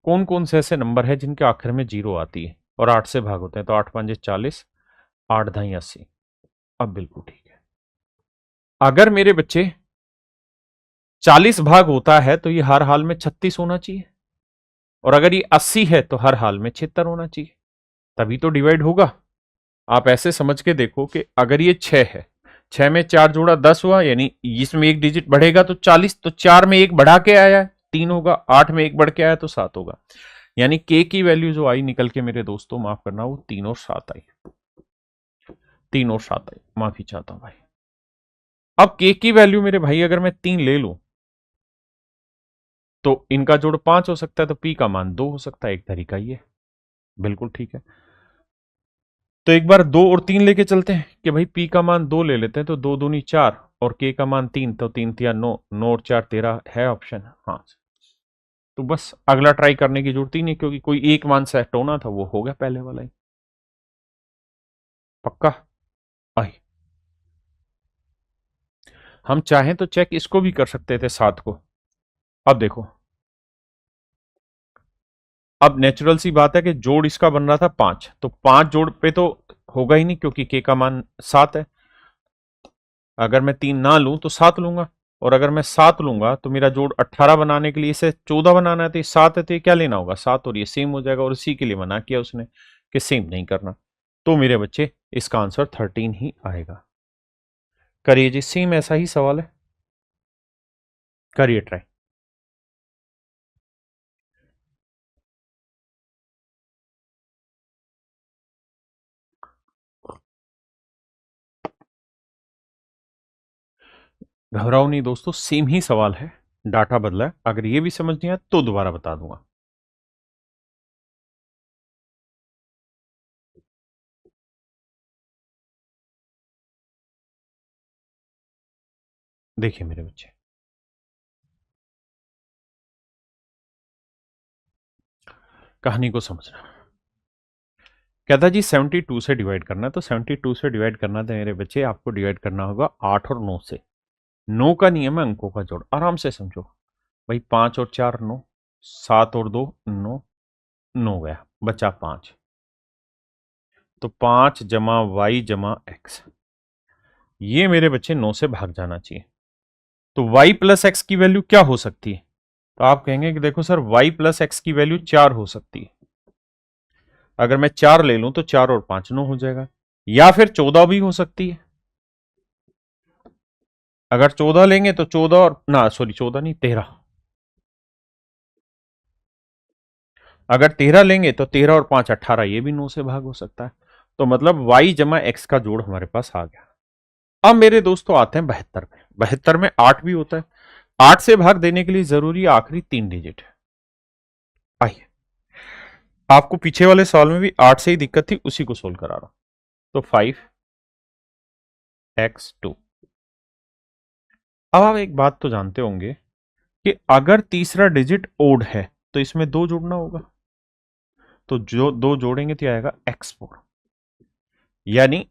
कौन कौन से ऐसे नंबर है जिनके आखिर में 0 आती है और 8 से भाग होते हैं। तो 8 5 40, 8 ढाई 80। अब बिल्कुल ठीक है। अगर मेरे बच्चे 40 भाग होता है तो ये हर हाल में 36 होना चाहिए, और अगर ये 80 है तो हर हाल में 76 होना चाहिए, तभी तो डिवाइड होगा। आप ऐसे समझ के देखो कि अगर ये 6 है, 6 में 4 जोड़ा 10 हुआ, यानी इसमें एक डिजिट बढ़ेगा तो 40, तो 4 में एक बढ़ा के आया है 3 होगा, 8 में एक बढ़ के आया तो 7 होगा। यानी के की वैल्यू जो आई निकल के मेरे दोस्तों, माफ करना, वो 3 और 7 आई। 3 और 7 आई, माफी चाहता हूं भाई। अब के की वैल्यू मेरे भाई अगर मैं 3 ले लूं तो इनका जोड़ 5 हो सकता है, तो पी का मान 2 हो सकता है। एक तरीका ये, बिल्कुल ठीक है। तो एक बार 2 और 3 लेके चलते हैं कि भाई पी का मान 2 ले लेते हैं, तो 2 दूनी 4 और के का मान 3, तो 3 तिया 9, 9 और 4 13 है ऑप्शन। हाँ, तो बस अगला ट्राई करने की जरूरत ही नहीं, क्योंकि कोई एक मान सेट होना था, वो हो गया पहले वाला ही। पक्का? आई, हम चाहें तो चेक इसको भी कर सकते थे 7 को। अब देखो, अब नेचुरल सी बात है कि जोड़ इसका बन रहा था 5, तो 5 जोड़ पे तो होगा ही नहीं क्योंकि के का मान 7 है। अगर मैं 3 ना लूं तो 7 लूंगा, और अगर मैं 7 लूंगा तो मेरा जोड़ 18 बनाने के लिए इसे 14 बनाना है, तो ये 7 है, तो ये क्या लेना होगा? 7, और ये सेम हो जाएगा। और इसी के लिए मना किया उसने कि सेम नहीं करना। तो मेरे बच्चे इसका आंसर 13 ही आएगा। करिए जी, सेम ऐसा ही सवाल है, करिए ट्राई। घबराओ नहीं दोस्तों, सेम ही सवाल है, डाटा बदला है। अगर ये भी समझ नहीं आया तो दोबारा बता दूंगा। देखिए मेरे बच्चे, कहानी को समझना। कहता जी 72 से डिवाइड करना है, तो 72 से डिवाइड करना था मेरे बच्चे, आपको डिवाइड करना होगा 8 और 9 से। 9 का नियम है अंकों का जोड़, आराम से समझो भाई। 5 और 4 9, 7 और 2 9, 9 गया, बचा 5। तो 5 जमा वाई जमा एक्स, ये मेरे बच्चे 9 से भाग जाना चाहिए। तो y प्लस एक्स की वैल्यू क्या हो सकती है? तो आप कहेंगे कि देखो सर, y प्लस एक्स की वैल्यू 4 हो सकती है। अगर मैं 4 ले लूं तो 4 और 5 9 हो जाएगा, या फिर 14 भी हो सकती है। अगर 14 लेंगे तो 14 और ना सॉरी 14 नहीं 13, अगर 13 लेंगे तो 13 और 5 18, ये भी 9 से भाग हो सकता है। तो मतलब y जमा एक्स का जोड़ हमारे पास आ गया। अब मेरे दोस्तों आते हैं 72 में। 72 में 8 भी होता है। 8 से भाग देने के लिए जरूरी आखिरी 3 डिजिट। आइए, आपको पीछे वाले सवाल में भी 8 से ही दिक्कत थी, उसी को सोल्व करा रहा हूं। तो 5x2। अब आप एक बात तो जानते होंगे कि अगर तीसरा डिजिट ओड है तो इसमें 2 जोड़ना होगा। तो जो 2 जोड़ेंगे तो आएगा x4। यानी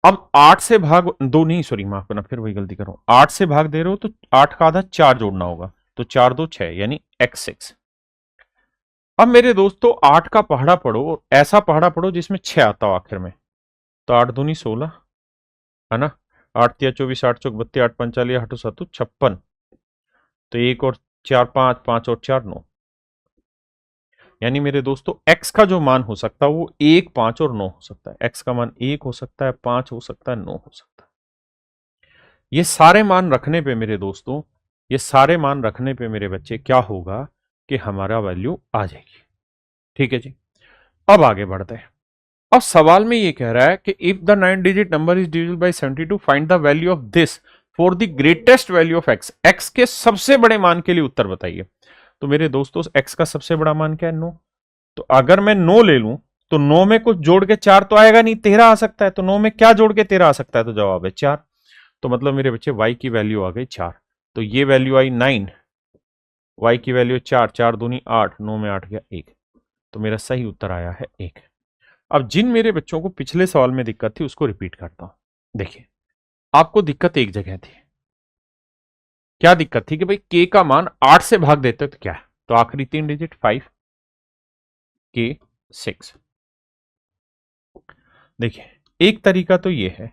अब 8 से भाग 2 नहीं, सॉरी माफ करना, फिर वही गलती कर रहा हूं। 8 से भाग दे रहे हो तो 8 का आधा 4 जोड़ना होगा, तो 4 2 6 यानी x6। अब मेरे दोस्तों 8 का पहाड़ा पढ़ो, और ऐसा पहाड़ा पढ़ो जिसमें 6 आता हो आखिर में। तो 8 दूनी 16 है ना, 8 तिया 24, 8 चौक 32, 8 पंचाली 8 7 56। तो 1 और 4 5, 5 और 4 9। यानी मेरे दोस्तों x का जो मान हो सकता है वो 1 5 और 9 हो सकता है। x का मान 1 हो सकता है, 5 हो सकता है, 9 हो सकता है। ये सारे मान रखने पे मेरे दोस्तों, ये सारे मान रखने पे मेरे बच्चे क्या होगा कि हमारा वैल्यू आ जाएगी। ठीक है जी, अब आगे बढ़ते हैं। अब सवाल में ये कह रहा है कि if the 9 digit number is divisible by 72, find the value of this for the greatest value of x। x के सबसे बड़े मान के लिए उत्तर बताइए। तो मेरे दोस्तों x का सबसे बड़ा मान क्या है? 9। तो अगर मैं 9 ले लूं तो 9 में कुछ जोड़ के 4 तो आएगा नहीं, 13 आ सकता है। तो 9 में क्या जोड़ के 13 आ सकता है? तो जवाब है 4। तो मतलब मेरे बच्चे y की वैल्यू आ गई 4। तो ये वैल्यू आई 9, y की वैल्यू 4, 4 दूनी 8, 9 में 8 गया 1। तो मेरा सही उत्तर आया है 1। अब जिन मेरे बच्चों को पिछले सवाल में दिक्कत थी उसको रिपीट करता हूं। देखिए, आपको दिक्कत एक जगह थी। क्या दिक्कत थी? कि भाई k का मान 8 से भाग देते तो क्या है? तो आखिरी 3 डिजिट 5 k 6। देखिए, एक तरीका तो ये है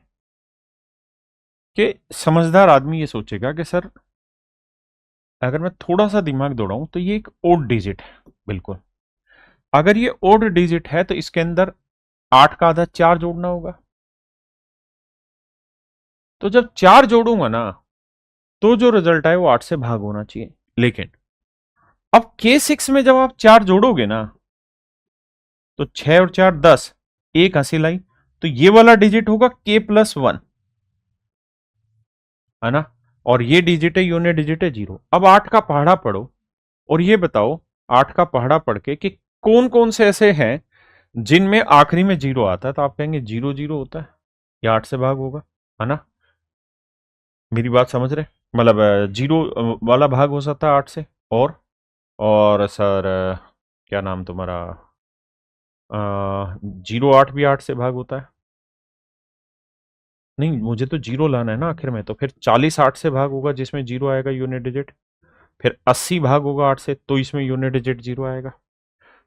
कि समझदार आदमी ये सोचेगा कि सर अगर मैं थोड़ा सा दिमाग दौड़ाऊं तो ये एक ओड डिजिट है। बिल्कुल, अगर ये ओड डिजिट है तो इसके अंदर 8 का आधा 4 जोड़ना होगा। तो जब 4 जोड़ूंगा ना तो जो रिजल्ट आए वो 8 से भाग होना चाहिए। लेकिन अब K6 में जब आप 4 जोड़ोगे ना तो 6 और 4 10, एक हासिल आई। तो ये वाला डिजिट होगा K+1, है ना। और ये डिजिट है, यूनिट डिजिट है 0। अब 8 का पहाड़ा पढ़ो और ये बताओ 8 का पहाड़ा पढ़ के कि कौन कौन से ऐसे हैं जिनमें आखिरी में 0 आता है। तो आप कहेंगे 0 0 होता है, या 8 से भाग होगा, है ना। मेरी बात समझ रहे? मतलब 0 वाला भाग हो सकता है 8 से। और सर क्या नाम तुम्हारा, 0 8 भी 8 से भाग होता है। नहीं, मुझे तो 0 लाना है ना आखिर में। तो फिर 40 8 से भाग होगा जिसमें 0 आएगा यूनिट डिजिट। फिर 80 भाग होगा 8 से, तो इसमें यूनिट डिजिट 0 आएगा।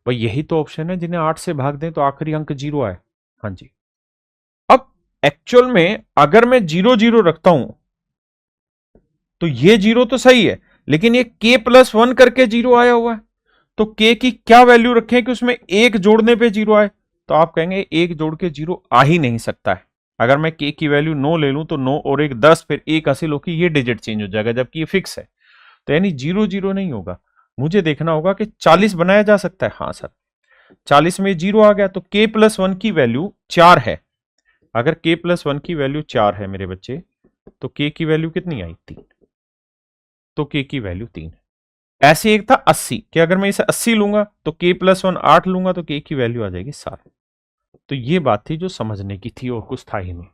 भाई यही तो ऑप्शन है जिन्हें 8 से भाग दें तो आखिरी अंक 0 आए। हाँ जी। अब एक्चुअल में अगर मैं 0 0 रखता हूं तो ये 0 तो सही है, लेकिन ये K+1 करके 0 आया हुआ है। तो K की क्या वैल्यू रखें कि उसमें एक जोड़ने पे 0 आए? तो आप कहेंगे एक जोड़ के 0 आ ही नहीं सकता है। अगर मैं K की वैल्यू 9 ले लूं तो 9 और 1 10, फिर 1 हासिल होकर ये डिजिट चेंज हो जाएगा, जबकि ये फिक्स है। तो यानी 0 0 नहीं होगा। मुझे देखना होगा कि 40 बनाया जा सकता है। हाँ सर, 40 में 0 आ गया तो K+1 की वैल्यू 4 है। अगर K+1 की वैल्यू 4 है मेरे बच्चे, तो k की वैल्यू कितनी आई 3, तो k की वैल्यू 3। ऐसे एक था 80 कि अगर मैं इसे 80 लूंगा तो k प्लस 1 8 लूंगा तो k की वैल्यू आ जाएगी 7। तो ये बात थी जो समझने की थी और कुछ था ही नहीं।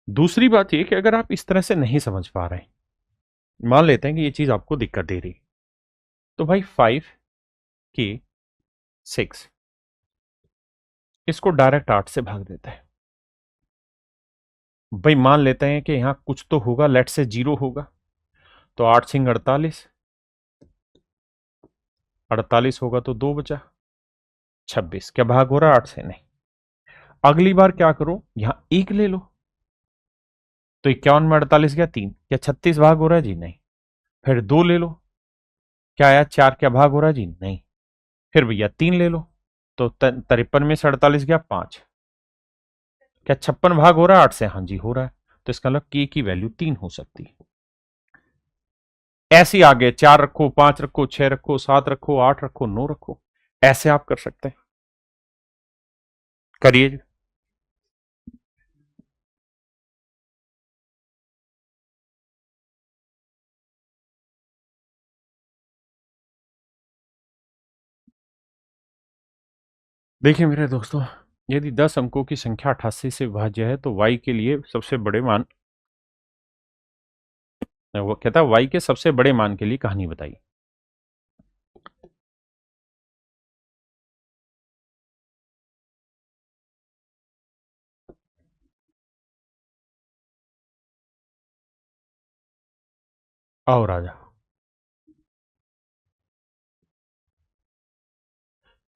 दूसरी बात ये कि अगर आप इस तरह से नहीं समझ पा रहे, मान लेते हैं कि ये चीज आपको दिक्कत दे रही, तो भाई 5k6 इसको डायरेक्ट 8 से भाग देते हैं। भाई मान लेते हैं कि यहां कुछ तो होगा, लेट से 0 होगा, तो 8 सिंग 48, 48 होगा तो 2 बचा 26। क्या भाग हो रहा है 8 से? नहीं। अगली बार क्या करो, यहां 1 ले लो, तो 51 में 48 गया 3, क्या 36 भाग हो रहा है? जी नहीं। फिर 2 ले लो, क्या आया 4, क्या भाग हो रहा है? जी नहीं। फिर भैया 3 ले लो, तो 53 में से 48 गया 5, क्या 56 भाग हो रहा है 8 से? हाँ जी हो रहा है। तो इसका मतलब के की वैल्यू 3 हो सकती है। ऐसे ही आगे 4 रखो, 5 रखो, 6 रखो, 7 रखो, 8 रखो, 9 रखो, ऐसे आप कर सकते हैं। करिए। देखिए मेरे दोस्तों, यदि 10 अंकों की संख्या 88 से विभाज्य है तो y के लिए सबसे बड़े मान, वो कहता है y के सबसे बड़े मान के लिए कहानी बताइए। आओ राजा,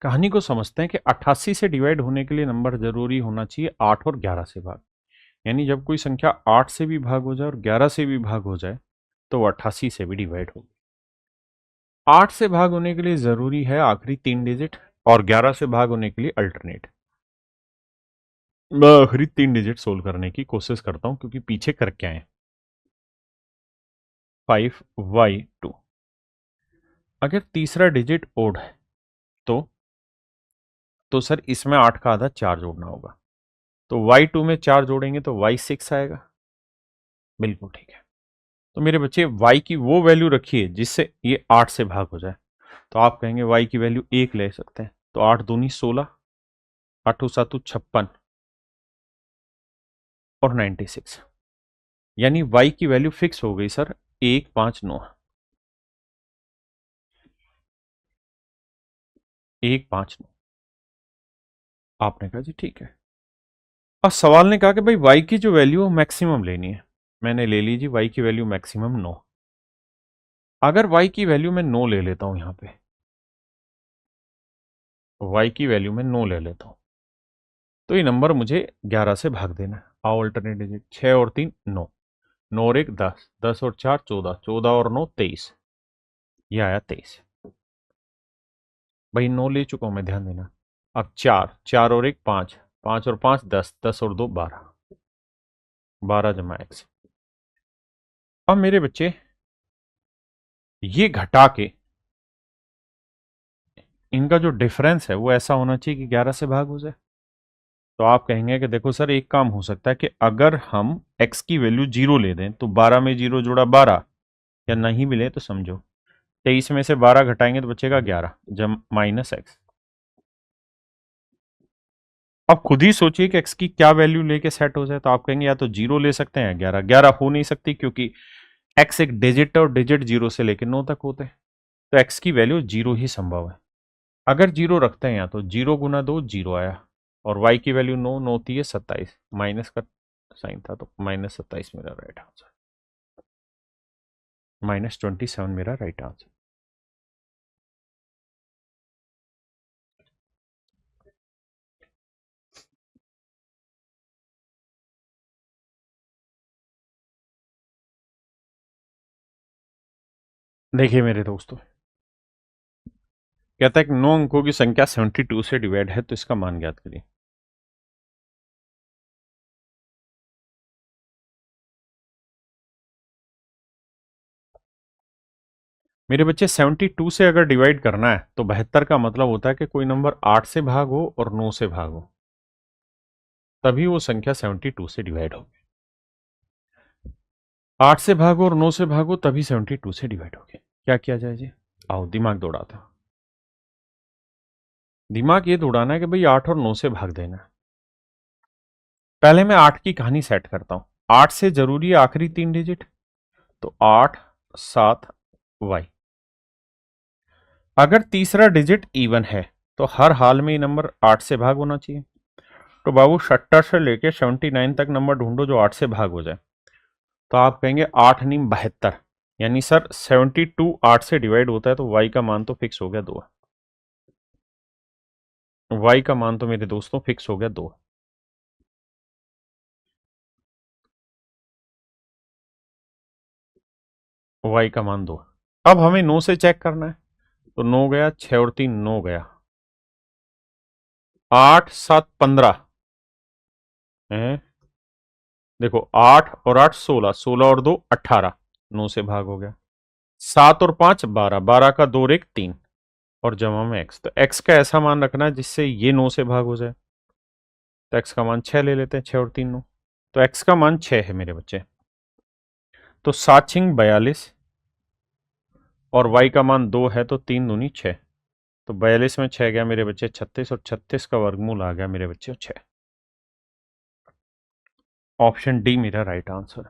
कहानी को समझते हैं कि 88 से डिवाइड होने के लिए नंबर जरूरी होना चाहिए 8 और 11 से भाग। यानी जब कोई संख्या 8 से भी भाग हो जाए और 11 से भी भाग हो जाए तो वो 88 से भी डिवाइड होगी। 8 से भाग होने के लिए जरूरी है आखिरी 3 डिजिट, और 11 से भाग होने के लिए अल्टरनेट। मैं आखिरी 3 डिजिट सोल्व करने की कोशिश करता हूं क्योंकि पीछे कर क्या है। 5y2, अगर तीसरा डिजिट ओड है तो सर इसमें 8 का आधा 4 जोड़ना होगा, तो y2 में 4 जोड़ेंगे तो y6 आएगा। बिल्कुल ठीक है। तो मेरे बच्चे y की वो वैल्यू रखिए जिससे ये 8 से भाग हो जाए। तो आप कहेंगे y की वैल्यू 1 ले सकते हैं, तो 8 दूनी 16, 8 सातु 56 और 96, यानी y की वैल्यू फिक्स हो गई सर 159। 159। आपने कहा जी ठीक है। अब सवाल ने कहा कि भाई y की जो वैल्यू है मैक्सिमम लेनी है। मैंने ले ली जी y की वैल्यू मैक्सिमम 9। अगर y की वैल्यू मैं 9 ले लेता हूं, यहां पे y की वैल्यू में 9 ले लेता हूं, तो ये नंबर मुझे 11 से भाग देना है। आओ अल्टरनेट डिजिट, 6 और 3 9, 9 और 1 10, 10 और 4 14, 14 और 9 23, ये आया 23। भाई 9 ले चुका हूं मैं, ध्यान देना। अब 4, 4 और 1 5, 5 और 5 10, 10 और 2 12, 12 जमा x। अब मेरे बच्चे ये घटा के इनका जो डिफरेंस है वो ऐसा होना चाहिए कि 11 से भाग हो जाए। तो आप कहेंगे कि देखो सर एक काम हो सकता है कि अगर हम x की वैल्यू 0 ले दें तो 12 में 0 जोड़ा 12, या नहीं मिले तो समझो 23 में से 12 घटाएंगे तो बचेगा 11 जब माइनस एक्स। अब खुद ही सोचिए कि x की क्या वैल्यू लेके सेट हो जाए। तो आप कहेंगे या तो 0 ले सकते हैं या 11। 11 हो नहीं सकती क्योंकि x एक डिजिट है और डिजिट 0 से लेकर 9 तक होते हैं, तो x की वैल्यू 0 ही संभव है। अगर 0 रखते हैं या तो 0 गुना 2 0 आया, और y की वैल्यू 9, 9 थी 27, माइनस का साइन था तो -27 मेरा राइट आंसर, -27 मेरा राइट आंसर। देखिए मेरे दोस्तों, कहता है कि 9 अंकों की संख्या 72 से डिवाइड है तो इसका मान ज्ञात करिए। मेरे बच्चे 72 से अगर डिवाइड करना है तो 72 का मतलब होता है कि कोई नंबर 8 से भाग हो और 9 से भाग हो, तभी वो संख्या 72 से डिवाइड होगी। 8 से भागो और 9 से भागो तभी 72 से डिवाइड होगी। क्या किया जाए जी? आओ दिमाग दौड़ाते हैं। दिमाग ये दौड़ाना है कि भाई 8 और 9 से भाग देना है। पहले मैं 8 की कहानी सेट करता हूं। 8 से जरूरी है आखिरी 3 डिजिट, तो 8 7 वाई। अगर तीसरा डिजिट इवन है तो हर हाल में ये नंबर 8 से भाग होना चाहिए। तो बाबू 70 से लेके 79 तक नंबर ढूंढो जो 8 से भाग हो जाए। तो आप कहेंगे 8 नीम 72, यानी सर 72 8 से डिवाइड होता है, तो y का मान तो फिक्स हो गया 2। y का मान तो मेरे दोस्तों फिक्स हो गया 2। y का मान 2। अब हमें 9 से चेक करना है, तो 9 गया, 6 और 3 9 गया, 8 7 15 है। देखो 8 और 8 16, 16 और 2 18, 9 से भाग हो गया। 7 और 5 12, 12 का 2 रेख 3 और जमा में x। तो x का ऐसा मान रखना है जिससे ये 9 से भाग हो जाए। तो x का मान 6 ले लेते हैं, 6 और 3 9। तो x का मान 6 है मेरे बच्चे। तो 7 छिंग 42 और y का मान 2 है, तो 3 दूनी 6। तो 42 में 6 गया मेरे बच्चे 36, और 36 का वर्गमूल आ गया मेरे बच्चे 6। ऑप्शन डी मेरा राइट आंसर।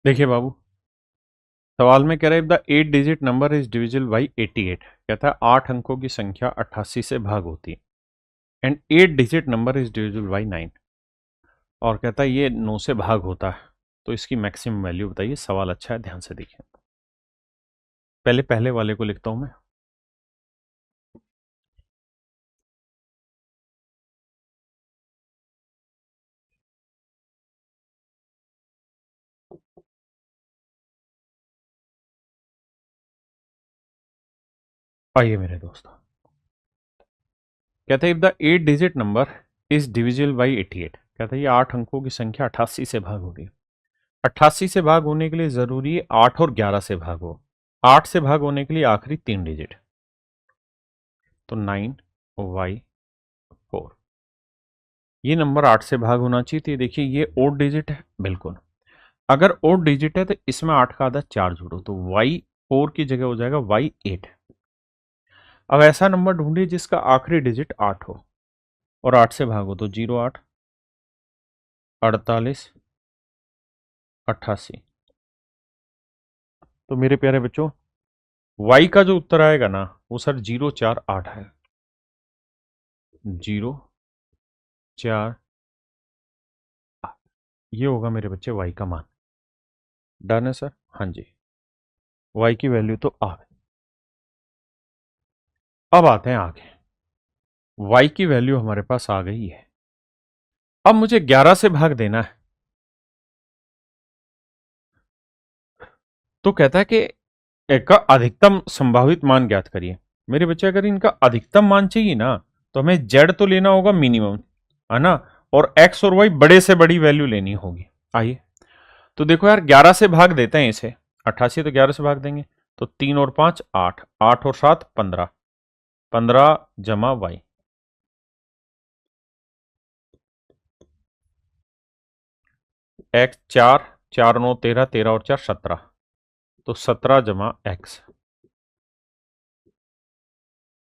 देखिए बाबू, सवाल में कह रहा है the 8 digit number is divisible by 88। कहता है 8 अंकों की संख्या 88 से भाग होती है, and 8 digit number is divisible by 9। और कहता है ये 9 से भाग होता है, तो इसकी मैक्सिमम वैल्यू बताइए। सवाल अच्छा है, ध्यान से देखिए। पहले पहले वाले को लिखता हूं मैं। आइए मेरे दोस्तों, कहते हैं if the 8 digit number is divisible by 88। कहता है ये 8 अंकों की संख्या 88 से भाग होगी। 88 से भाग होने के लिए जरूरी है 8 और 11 से भाग हो। 8 से भाग होने के लिए आखिरी 3 डिजिट, तो 9y4। ये नंबर 8 से भाग होना चाहिए। तो ये देखिए ये ओड डिजिट है, बिल्कुल। अगर ओड डिजिट है तो इसमें 8 का आधा 4 जोड़ो, तो y4 की जगह हो जाएगा y8। अब ऐसा नंबर ढूंढिए जिसका आखिरी डिजिट 8 हो और 8 से भागो, तो 08 48 88। तो मेरे प्यारे बच्चों, y का जो उत्तर आएगा ना वो सर 048 है। 048 ये होगा मेरे बच्चे y का मान। डन है सर? हाँ जी, y की वैल्यू तो आ गई। अब आते हैं आगे। y की वैल्यू हमारे पास आ गई है। अब मुझे 11 से भाग देना है। तो कहता है कि इसका अधिकतम संभावित मान ज्ञात करिए। मेरे बच्चे अगर इनका अधिकतम मान चाहिए ना तो हमें z तो लेना होगा मिनिमम, है ना, और x और y बड़े से बड़ी वैल्यू लेनी होगी। आइए तो देखो यार, 11 से भाग देते हैं इसे। 88 तो 11 से भाग देंगे, तो 3 और 5 8, 8 और 7 15, 15 जमा y। x 4, 4 9 13, 13 और 4 17, तो 17 जमा x।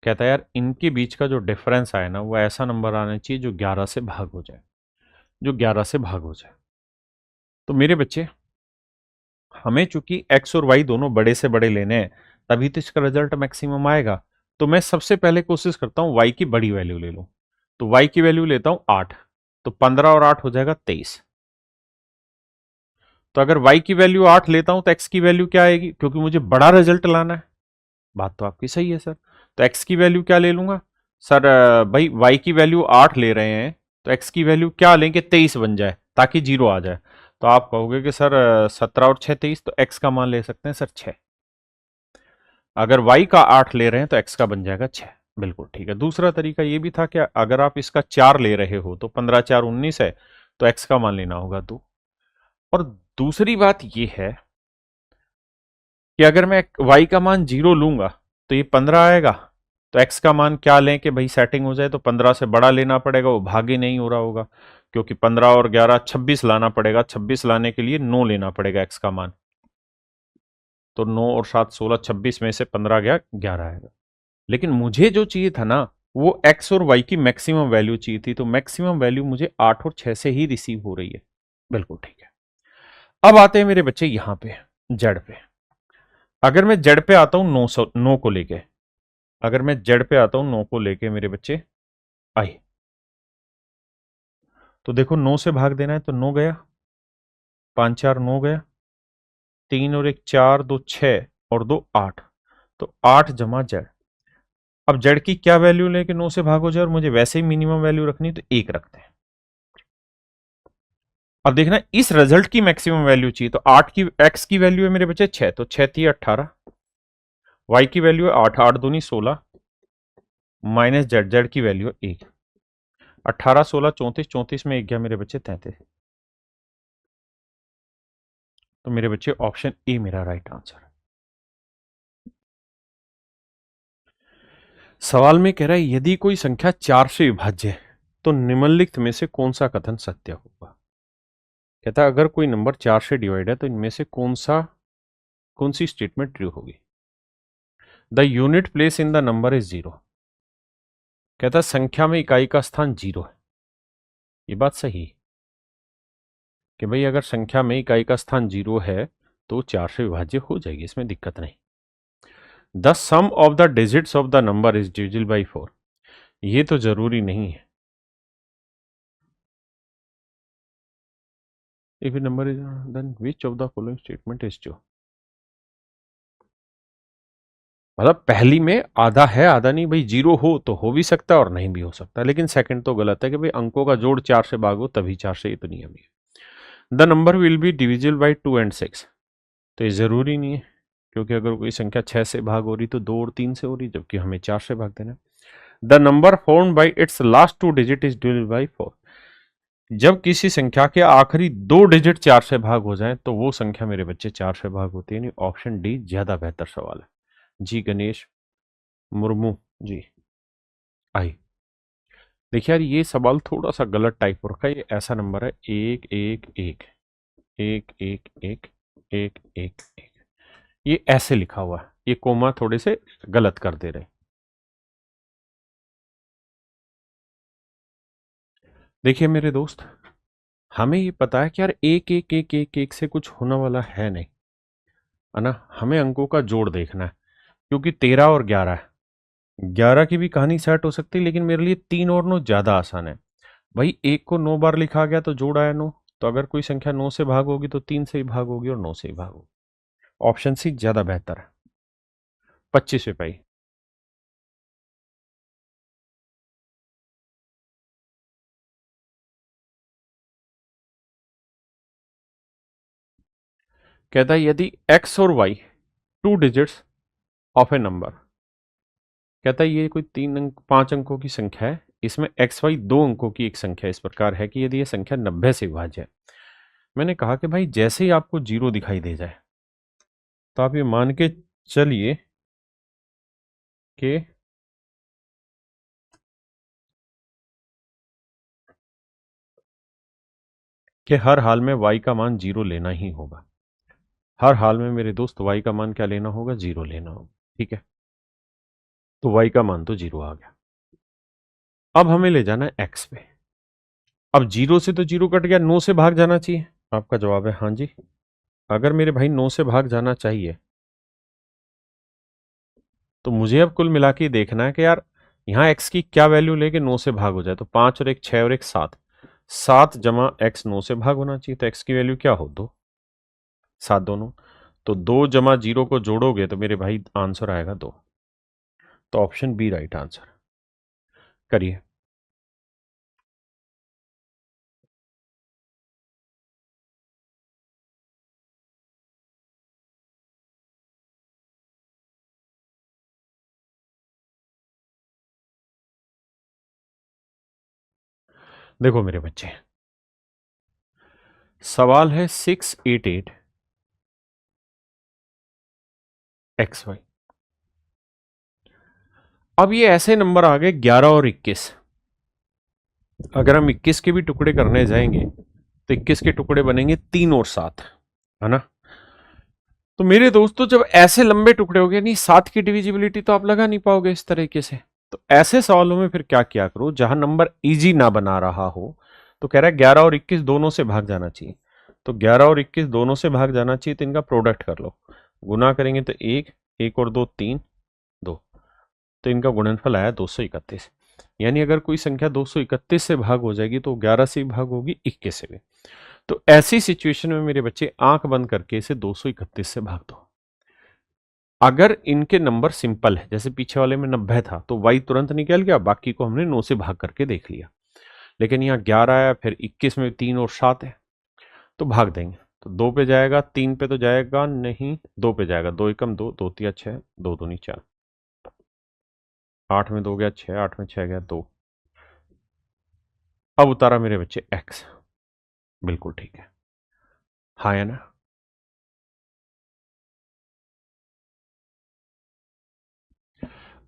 कहता है यार इनके बीच का जो डिफरेंस आए ना वो ऐसा नंबर आना चाहिए जो 11 से भाग हो जाए, जो 11 से भाग हो जाए। तो मेरे बच्चे, हमें चूंकि x और y दोनों बड़े से बड़े लेने हैं, तभी तो इसका रिजल्ट मैक्सिमम आएगा। तो मैं सबसे पहले कोशिश करता हूं y की बड़ी वैल्यू ले लूं। तो y की वैल्यू लेता हूं 8, तो 15 और 8 हो जाएगा 23। तो अगर y की वैल्यू 8 लेता हूं तो x की वैल्यू क्या आएगी, क्योंकि मुझे बड़ा रिजल्ट लाना है। बात तो आपकी सही है सर। तो x की वैल्यू क्या ले लूंगा सर? भाई y की वैल्यू 8 ले रहे हैं, तो x की वैल्यू क्या लेंगे, 23 बन जाए ताकि जीरो आ जाए। तो आप कहोगे कि सर 17 और 6 23, तो x का मान ले सकते हैं सर 6। अगर y का 8 ले रहे हैं तो x का बन जाएगा 6। बिल्कुल ठीक है। दूसरा तरीका ये भी था कि अगर आप इसका 4 ले रहे हो तो 15 4 19 है, तो x का मान लेना होगा 2। और दूसरी बात ये है कि अगर मैं y का मान 0 लूंगा तो ये 15 आएगा, तो x का मान क्या लें कि भाई सेटिंग हो जाए, तो 15 से बड़ा लेना पड़ेगा, वो भागे नहीं हो रहा होगा, क्योंकि 15 और 11 26 लाना पड़ेगा, 26 लाने के लिए 9 लेना पड़ेगा x का मान। तो 9 और 7 16, 26 में से 15 गया 11 आएगा। लेकिन मुझे जो चाहिए था ना, वो x और y की मैक्सिमम वैल्यू चाहिए थी, तो मैक्सिमम वैल्यू मुझे 8 और 6 से ही रिसीव हो रही है। बिल्कुल ठीक है। अब आते हैं मेरे बच्चे यहां पे जेड पे। अगर मैं जेड पे आता हूं 9 को लेके, अगर मैं जेड पे आता हूं 9 को लेके मेरे बच्चे आई, तो देखो 9 से भाग देना है, तो 9 गया, 5 4 9 गया, 3 और 1 4, 2 6 और 2 8, तो 8 जमा जेड। अब जेड की क्या वैल्यू लेके 9 से भाग हो जाए, और मुझे वैसे ही मिनिमम वैल्यू रखनी, तो 1 रखते हैं। अब देखना इस रिजल्ट की मैक्सिमम वैल्यू चाहिए, तो 8 की x की वैल्यू है मेरे बच्चे 6, तो 6 थी 18, y की वैल्यू है 8, 8 दूनी 16, माइनस जेड, जेड की वैल्यू है 1, 18 16 34, 34 में 1 गया मेरे बच्चे 33। तो मेरे बच्चे ऑप्शन ए मेरा राइट आंसर है। सवाल में कह रहा है यदि कोई संख्या 4 से विभाज्य है तो निम्नलिखित में से कौन सा कथन सत्य होगा। कहता है अगर कोई नंबर 4 से डिवाइड है तो इनमें से कौन सी स्टेटमेंट ट्रू होगी। The unit place in the number is 0। कहता है संख्या में इकाई का स्थान 0 है। ये बात सही कि भाई अगर संख्या में इकाई का स्थान 0 है तो 4 से विभाज्य हो जाएगी, इसमें दिक्कत नहीं। The sum of the digits of the number is divisible by 4। ये तो जरूरी नहीं है। If a number is then which of the following statement is true. मतलब पहली में आधा है आधा नहीं, भाई 0 हो तो हो भी सकता है और नहीं भी हो सकता, लेकिन सेकंड तो गलत है कि भाई अंकों का जोड़ 4 से भागो तभी 4 से, ये तो नियम है। The number will be divisible by 2 and 6। तो ये जरूरी नहीं है, क्योंकि अगर कोई संख्या 6 से भाग हो रही तो 2 और 3 से हो रही, जबकि हमें 4 से भाग देना। The number formed by its last 2 digit is divisible by 4। जब किसी संख्या के आखिरी 2 डिजिट 4 से भाग हो जाए तो वो संख्या मेरे बच्चे 4 से भाग होती है। यानी ऑप्शन डी ज्यादा बेहतर सवाल है। जी गणेश मुर्मू जी आई। देखिए यार ये सवाल थोड़ा सा गलत टाइप रखा है। ये ऐसा नंबर है 1 1 1 1 1 1 1 1 1, ये ऐसे लिखा हुआ है, ये कोमा थोड़े से गलत कर दे रहे। देखिए मेरे दोस्त, हमें ये पता है कि यार एक एक एक एक एक से कुछ होने वाला है नहीं, है ना। हमें अंकों का जोड़ देखना है, क्योंकि 13 और 11 है। 11 की भी कहानी सेट हो सकती है, लेकिन मेरे लिए 3 और 9 ज्यादा आसान है। भाई एक को 9 बार लिखा गया तो जोड़ आया 9, तो अगर कोई संख्या 9 से भाग होगी तो 3 से ही भाग होगी और 9 से ही भाग होगी। ऑप्शन सी ज्यादा बेहतर है। 25 रुपये। कहता है यदि x और y 2 digits of A number. कहता है ये कोई 5 अंकों की संख्या है, इसमें एक्स वाई 2 अंकों की एक संख्या इस प्रकार है कि यदि ये संख्या 90 से विभाज्य है। मैंने कहा कि भाई जैसे ही आपको 0 दिखाई दे जाए तो आप ये मान के चलिए कि हर हाल में y का मान 0 लेना ही होगा। हर हाल में मेरे दोस्त y का मान क्या लेना होगा, 0 लेना होगा। ठीक है, तो y का मान तो 0 आ गया। अब हमें ले जाना है x पे। अब 0 से तो 0 कट गया, 9 से भाग जाना चाहिए। आपका जवाब है हाँ जी। अगर मेरे भाई 9 से भाग जाना चाहिए तो मुझे अब कुल मिला के देखना है कि यार यहाँ x की क्या वैल्यू लेके 9 से भाग हो जाए, तो 5 और 1 6 और 1 7, 7 जमा x 9 से भाग होना चाहिए, तो x की वैल्यू क्या हो 2, 7 दोनों, तो 2 जमा 0 को जोड़ोगे तो मेरे भाई आंसर आएगा 2। तो ऑप्शन बी राइट आंसर। करिए। देखो मेरे बच्चे, सवाल है 688 XY। अब ये ऐसे नंबर आ गए 11 और 21। अगर हम 21 के भी टुकड़े करने जाएंगे तो 21 के टुकड़े बनेंगे 3 और 7, है ना। तो मेरे दोस्तों, जब ऐसे लंबे टुकड़े हो गए, नहीं 7 की डिविजिबिलिटी तो आप लगा नहीं पाओगे इस तरीके से। तो ऐसे सवालों में फिर क्या किया करो, जहां नंबर इजी ना बना रहा हो, तो कह रहा है 11 और 21 दोनों से भाग जाना चाहिए। तो 11 और 21 दोनों से भाग जाना चाहिए, तो इनका प्रोडक्ट कर लो। गुना करेंगे तो 1, 1 और 2 3, 2, तो इनका गुणनफल आया 231। यानी अगर कोई संख्या 231 से भाग हो जाएगी तो 11 से भाग होगी, 21 से भी। तो ऐसी सिचुएशन में मेरे बच्चे आंख बंद करके इसे 231 से भाग दो। अगर इनके नंबर सिंपल है, जैसे पीछे वाले में 90 था तो y तुरंत निकल गया, बाकी को हमने 9 से भाग करके देख लिया। लेकिन यहाँ 11 है, फिर 21 में 3 और 7 है, तो भाग देंगे। तो 2 पे जाएगा, 3 पे तो जाएगा नहीं, 2 पे जाएगा। 2 एकम 2, 2 तिया 6, 2 दूनी 4, 8 में 2 गया 6, 8 में 6 गया 2। अब उतारा मेरे बच्चे x, बिल्कुल ठीक है, हाँ है ना।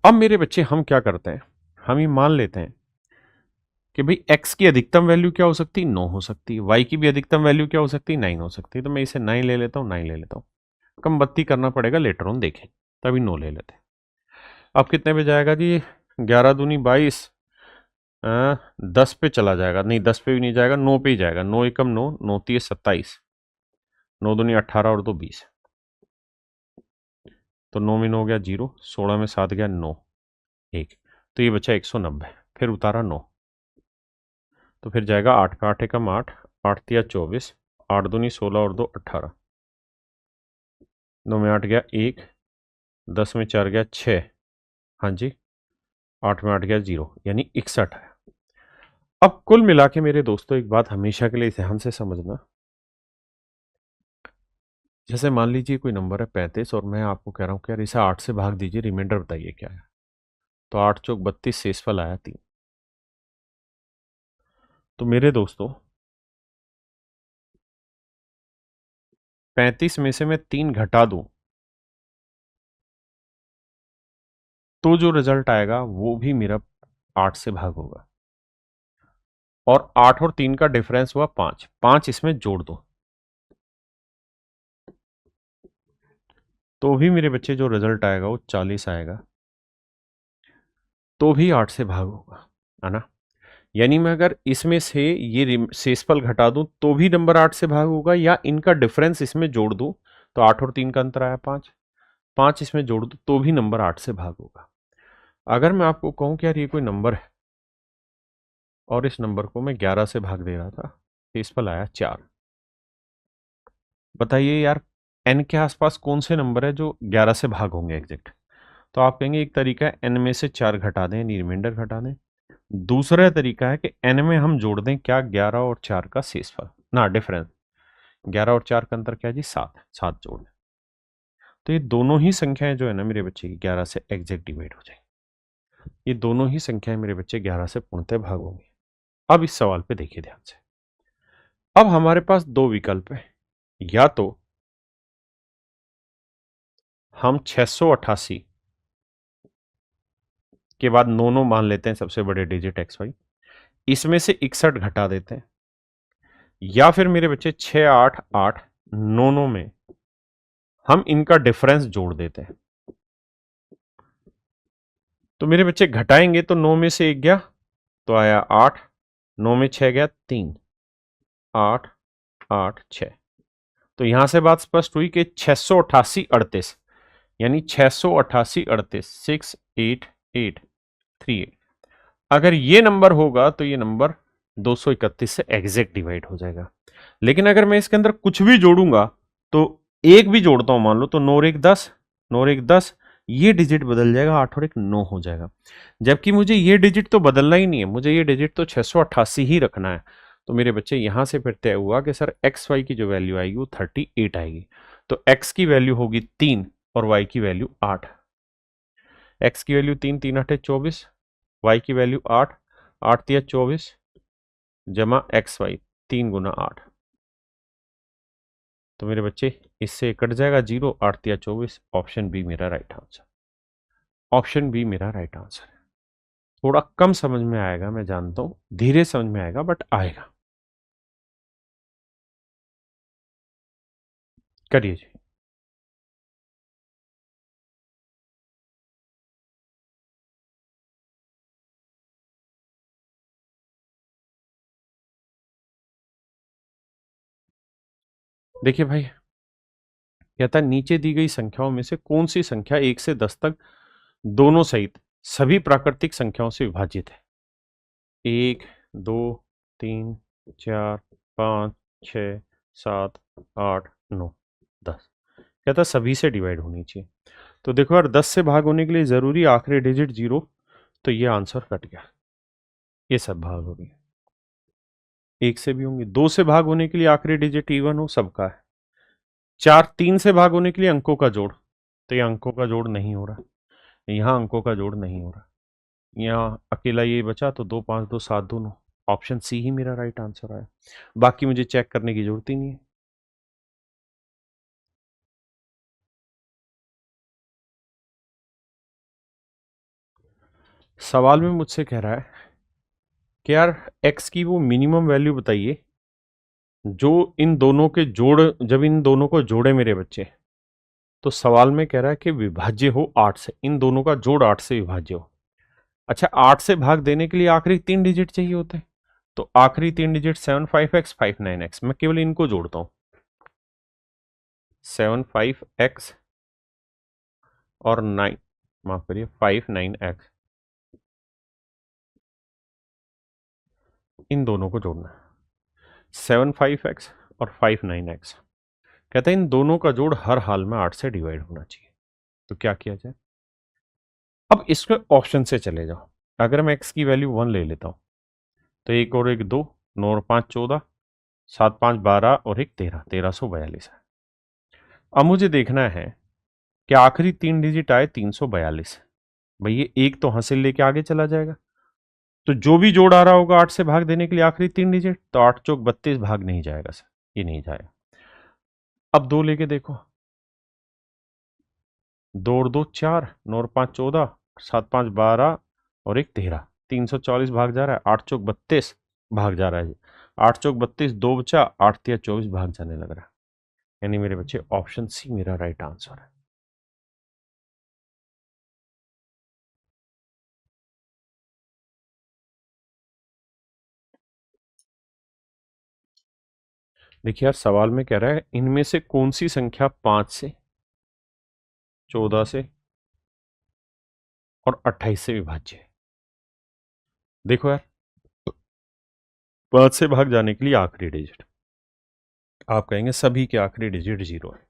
अब मेरे बच्चे हम क्या करते हैं, हम ये मान लेते हैं कि भाई x की अधिकतम वैल्यू क्या हो सकती है, 9 हो सकती है। y की भी अधिकतम वैल्यू क्या हो सकती है, 9 हो सकती है। तो मैं इसे 9 ले लेता हूँ, 9 ले लेता हूँ। कम बत्ती करना पड़ेगा, लेटर ऑन देखें, तभी 9 ले लेते हैं। अब कितने पे जाएगा जी, 11 दूनी 22, 10 पे चला जाएगा, नहीं 10 पे भी नहीं जाएगा, 9 पे ही जाएगा। 9 एकम 9, 9 तिये 27, 9 दूनी 18 और 2 20, तो 9 में 9 गया 0, 16 में 7 गया 9, 1, तो ये बचा 190। फिर उतारा 9, तो फिर जाएगा 8 पे, 8 एकम 8, 8 तिया 24, 8 दूनी 16 और 2 18, 9 में 8 गया 1, 10 में 4 गया 6, हाँ जी, 8 में 8 गया 0, यानी 61 है। अब कुल मिला के मेरे दोस्तों, एक बात हमेशा के लिए ध्यान से समझना, जैसे मान लीजिए कोई नंबर है 35 और मैं आपको कह रहा हूँ कि यार इसे 8 से भाग दीजिए, रिमाइंडर बताइए क्या है। तो 8 चौक 32, शेषफल आया 3। तो मेरे दोस्तों, 35 में से मैं 3 घटा दूं तो जो रिजल्ट आएगा वो भी मेरा 8 से भाग होगा। और 8 और 3 का डिफरेंस हुआ 5, 5 इसमें जोड़ दो तो भी मेरे बच्चे जो रिजल्ट आएगा वो 40 आएगा, तो भी 8 से भाग होगा, है ना। यानी मैं अगर इसमें से ये शेषफल घटा दूं तो भी नंबर 8 से भाग होगा, या इनका डिफरेंस इसमें जोड़ दूं, तो 8 और 3 का अंतर आया 5, 5 इसमें जोड़ दूं तो भी नंबर 8 से भाग होगा। अगर मैं आपको कहूं कि यार ये कोई नंबर है और इस नंबर को मैं 11 से भाग दे रहा था, शेषफल आया 4, बताइए यार n के आसपास कौन से नंबर है जो 11 से भाग होंगे एग्जैक्ट। तो आप कहेंगे एक तरीका है n में से 4 घटा दें, यानी रिमाइंडर घटा दें। दूसरा तरीका है कि n में हम जोड़ दें क्या, 11 और 4 का शेषफल ना, डिफरेंस। 11 और 4 का अंतर क्या जी, 7, 7 जोड़ दें। तो ये दोनों ही संख्याएं जो है ना मेरे बच्चे की 11 से एग्जैक्ट डिवाइड हो जाएंगी। ये दोनों ही संख्याएं मेरे बच्चे 11 से पूर्णतः भाग होंगी। अब इस सवाल पे देखिए ध्यान से। अब हमारे पास दो विकल्प है, या तो हम 688 के बाद नोनो मान लेते हैं सबसे बड़े डिजिट XY, इसमें से 61 घटा देते हैं, या फिर मेरे बच्चे 688 नोनो में हम इनका डिफरेंस जोड़ देते हैं। तो मेरे बच्चे घटाएंगे तो 9 में से 1 गया तो आया 8, 9 में 6 गया 3, 8 8 6। तो यहां से बात स्पष्ट हुई कि 688 38, यानी 688 38, 6 8 8 3 8, अगर ये नंबर होगा तो ये नंबर 231 से एग्जैक्ट डिवाइड हो जाएगा। लेकिन अगर मैं इसके अंदर कुछ भी जोड़ूंगा, तो एक भी जोड़ता हूं मान लो, तो 9 और 1 10, 9 और 1 10, ये डिजिट बदल जाएगा, 8 और 1 9 हो जाएगा। जबकि मुझे ये डिजिट तो बदलना ही नहीं है, मुझे ये डिजिट तो 688 ही रखना है। तो मेरे बच्चे यहां से फिर तय हुआ कि सर XY की जो वैल्यू आएगी वो 38 आएगी। तो x की वैल्यू होगी 3 और y की वैल्यू 8। x की वैल्यू 3, 3 8 24, y की वैल्यू 8, 8 3 24, जमा एक्स वाई 3 × 8। तो मेरे बच्चे इससे कट जाएगा 0, 8 या 24। ऑप्शन बी मेरा राइट आंसर। ऑप्शन बी मेरा राइट आंसर है। थोड़ा कम समझ में आएगा, मैं जानता हूं, धीरे समझ में आएगा, बट आएगा। करिए जी। देखिए भाई, कहता है नीचे दी गई संख्याओं में से कौन सी संख्या 1 से 10 तक दोनों सहित सभी प्राकृतिक संख्याओं से विभाजित है। 1, 2, 3, 4, 5, 6, 7, 8, 9, 10। कहता है सभी से डिवाइड होनी चाहिए। तो देखो यार, 10 से भाग होने के लिए जरूरी आखिरी डिजिट 0, तो ये आंसर कट गया। ये सब भाग हो गया। 1 से भी होंगे। 2 से भाग होने के लिए आखिरी डिजिट इवन हो, सबका है। 3 से भाग होने के लिए अंकों का जोड़, तो ये अंकों का जोड़ नहीं हो रहा, यहाँ अंकों का जोड़ नहीं हो रहा, यहाँ अकेला ये बचा, तो 2, 5, 2, 7, दोनों। ऑप्शन सी ही मेरा राइट आंसर आया। बाकी मुझे चेक करने की जरूरत ही नहीं है। सवाल में मुझसे कह रहा है कि यार एक्स की वो मिनिमम वैल्यू बताइए जो इन दोनों के जोड़, जब इन दोनों को जोड़े मेरे बच्चे, तो सवाल में कह रहा है कि विभाज्य हो 8 से, इन दोनों का जोड़ 8 से विभाज्य हो। अच्छा, 8 से भाग देने के लिए आखिरी 3 डिजिट चाहिए होते हैं, तो आखिरी 3 डिजिट 75x 59x, मैं केवल इनको जोड़ता हूं। 75x और 9, माफ करिए 59x, इन दोनों को जोड़ना है। 75x और 59x, कहते हैं इन दोनों का जोड़ हर हाल में 8 से डिवाइड होना चाहिए। तो क्या किया जाए? अब इसके ऑप्शन से चले जाओ। अगर मैं x की वैल्यू 1 ले लेता हूं, तो 1 और 1 2, 9 और 5 14, 7 5 12 और 1 13, 1342 है। अब मुझे देखना है कि आखिरी 3 डिजिट आए 342। भाई ये एक तो हासिल लेके आगे चला जाएगा, तो जो भी जोड़ आ रहा होगा 8 से भाग देने के लिए आखिरी 3 डिजिट, तो 8 चौक 32 भाग नहीं जाएगा सर, ये नहीं जाएगा। अब 2 लेके देखो, 2 और 2 4, 9 और 5 14, 7 5 12 और 1 13, 344 भाग जा रहा है, 8 चौक 32 भाग जा रहा है। 8 चौक 32, 2 बचा, 8 तिया 24 भाग जाने लग रहा है। यानी मेरे बच्चे ऑप्शन सी मेरा राइट आंसर है। देखिए यार, सवाल में कह रहा है इनमें से कौन सी संख्या 5 से, 14 से और 28 से विभाज्य है। देखो यार, 5 से भाग जाने के लिए आखिरी डिजिट, आप कहेंगे सभी के आखिरी डिजिट 0 है।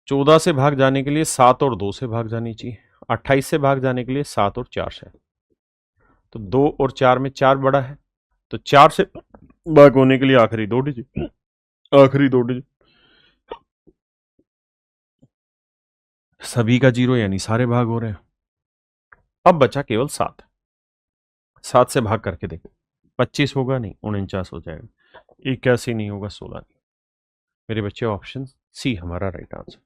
14 से भाग जाने के लिए 7 और 2 से भाग जानी चाहिए। 28 से भाग जाने के लिए 7 और 4 से, तो 2 और 4 में 4 बड़ा है, तो 4 से भाग होने के लिए आखिरी 2 डिजिट, आखिरी 2 डिजिट सभी का 0, यानी सारे भाग हो रहे हैं। अब बचा केवल 7। 7 से भाग करके देखो, 25 होगा नहीं, 49 हो जाएगा। 81 नहीं होगा, 16 नहीं। मेरे बच्चे ऑप्शन सी हमारा राइट आंसर।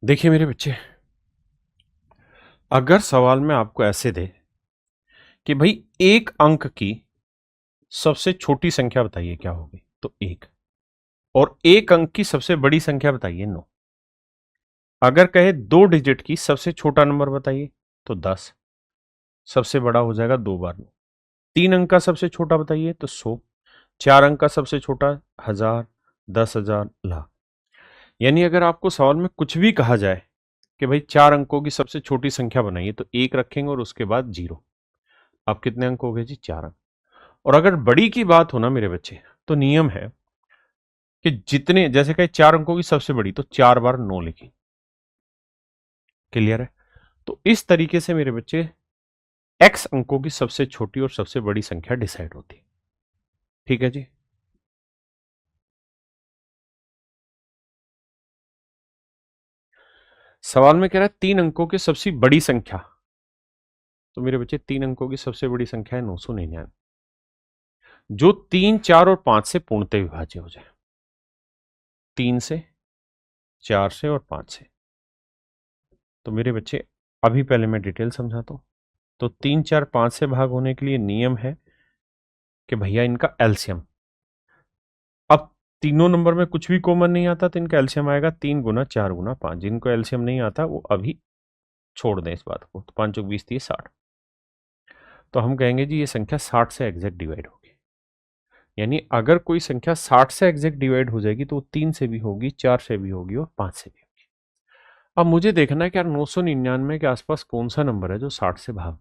देखिए मेरे बच्चे, अगर सवाल में आपको ऐसे दे कि भाई एक अंक की सबसे छोटी संख्या बताइए क्या होगी, तो 1, और एक अंक की सबसे बड़ी संख्या बताइए 9। अगर कहे 2 डिजिट की सबसे छोटा नंबर बताइए, तो 10, सबसे बड़ा हो जाएगा 2 बार 9। 3 अंक का सबसे छोटा बताइए, तो 100। 4 अंक का सबसे छोटा 1000, 10,000, लाख। यानी अगर आपको सवाल में कुछ भी कहा जाए कि भाई 4 अंकों की सबसे छोटी संख्या बनाइए, तो 1 रखेंगे और उसके बाद 0। अब कितने अंक हो गए जी? 4 अंक। और अगर बड़ी की बात हो ना मेरे बच्चे, तो नियम है कि जितने, जैसे कहे 4 अंकों की सबसे बड़ी, तो 4 बार 9 लिखी। क्लियर है? तो इस तरीके से मेरे बच्चे x अंकों की सबसे छोटी और सबसे बड़ी संख्या डिसाइड होती है। ठीक है जी। सवाल में कह रहा है 3 अंकों की सबसे बड़ी संख्या। तो मेरे बच्चे 3 अंकों की सबसे बड़ी संख्या है 999, जो 3, 4 और 5 से पूर्णतः विभाज्य हो जाए। 3 से, 4 से और 5 से। तो मेरे बच्चे अभी पहले मैं डिटेल समझाता हूं। तो 3, 4, 5 से भाग होने के लिए नियम है कि भैया इनका एलसीएम। अब तीनों नंबर में कुछ भी कॉमन नहीं आता तो इनका एलसीएम आएगा 3 गुना 4 गुना 5। जिनको एलसीएम नहीं आता वो अभी छोड़ दें इस बात को। तो 5 चौक 20 30 60। तो हम कहेंगे जी ये संख्या 60 से एग्जैक्ट डिवाइड होगी। यानी अगर कोई संख्या 60 से एग्जैक्ट डिवाइड हो जाएगी तो वो 3 से भी होगी, 4 से भी होगी और 5 से भी होगी। अब मुझे देखना है कि यार 999 के आसपास कौन सा नंबर है जो 60 से भाग।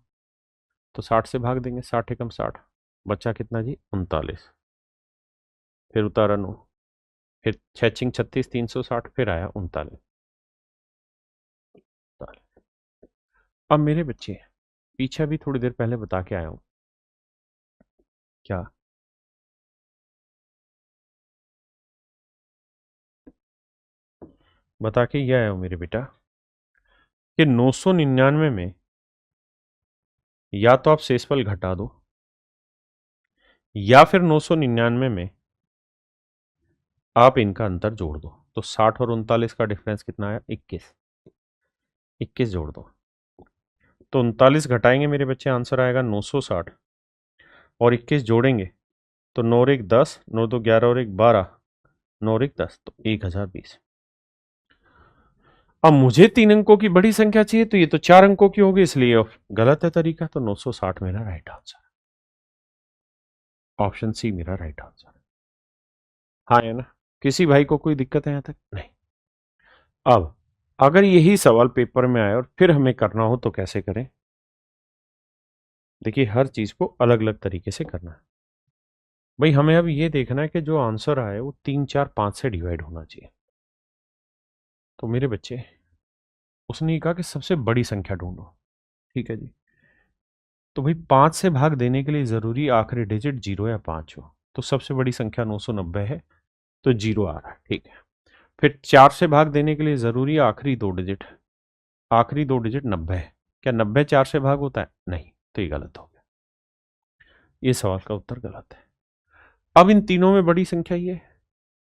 तो 60 से भाग देंगे, 60 एकम 60, बचा कितना जी 39। फिर उतारा 9, फिर 6 छिंग 36 360, फिर आया 39। अब मेरे बच्चे पीछे भी थोड़ी देर पहले बता के आया हूं। क्या? बता के ये आया हूं मेरे बेटा कि 999 में या तो आप शेषफल घटा दो या फिर 999 में आप इनका अंतर जोड़ दो। तो 60 और 39 का डिफरेंस कितना आया 21। 21 जोड़ दो तो 39 घटाएंगे मेरे बच्चे, आंसर आएगा 960। और 21 जोड़ेंगे तो 9 और 1 10, 9 2 11 और 1 12, 9 और 1 10, तो 1020। अब मुझे 3 अंकों की बड़ी संख्या चाहिए तो ये तो 4 अंकों की होगी, इसलिए गलत है तरीका। तो 960 मेरा राइट आंसर, ऑप्शन सी मेरा राइट आंसर। हाँ है ना? किसी भाई को कोई दिक्कत है यहां तक? नहीं। अब अगर यही सवाल पेपर में आए और फिर हमें करना हो तो कैसे करें? देखिए हर चीज को अलग अलग तरीके से करना है भाई। हमें अब ये देखना है कि जो आंसर आए वो 3, 4, 5 से डिवाइड होना चाहिए। तो मेरे बच्चे उसने कहा कि सबसे बड़ी संख्या ढूंढो। ठीक है जी। तो भाई 5 से भाग देने के लिए जरूरी आखिरी डिजिट 0 या 5 हो। तो सबसे बड़ी संख्या 990 है, तो 0 आ रहा है। ठीक है। फिर 4 से भाग देने के लिए जरूरी आखिरी दो डिजिट, आखिरी दो डिजिट 90 है। क्या 90 4 से भाग होता है? नहीं, तो ये गलत हो गया। ये सवाल का उत्तर गलत है। अब इन तीनों में बड़ी संख्या ये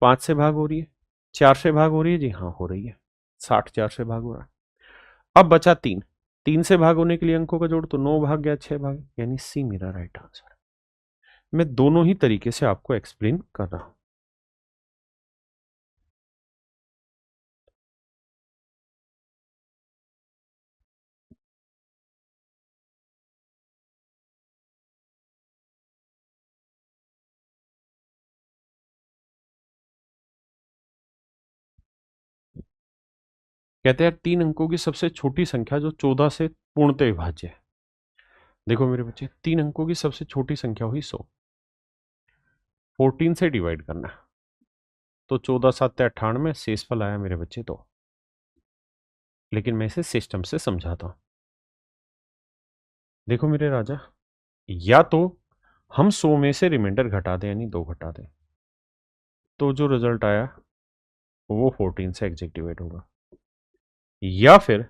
5 से भाग हो रही है, 4 से भाग हो रही है। जी हाँ हो रही है, 60 4 से भाग हो रहा है। अब बचा 3, 3 से भाग होने के लिए अंकों का जोड़, तो 9 भाग गया 6 भाग, यानी सी मेरा राइट आंसर है। मैं दोनों ही तरीके से आपको एक्सप्लेन कर रहा हूं। कहते हैं 3 अंकों की सबसे छोटी संख्या जो 14 से पूर्णतः विभाज्य है। देखो मेरे बच्चे 3 अंकों की सबसे छोटी संख्या हुई 100, 14 से डिवाइड करना है। तो 14 7 98, शेषफल आया मेरे बच्चे 2। लेकिन मैं इसे सिस्टम से समझाता हूं। देखो मेरे राजा, या तो हम 100 में से रिमाइंडर घटा दें, यानी 2 घटा दें, तो जो रिजल्ट आया वो 14 से एग्जैक्ट डिवाइड होगा। या फिर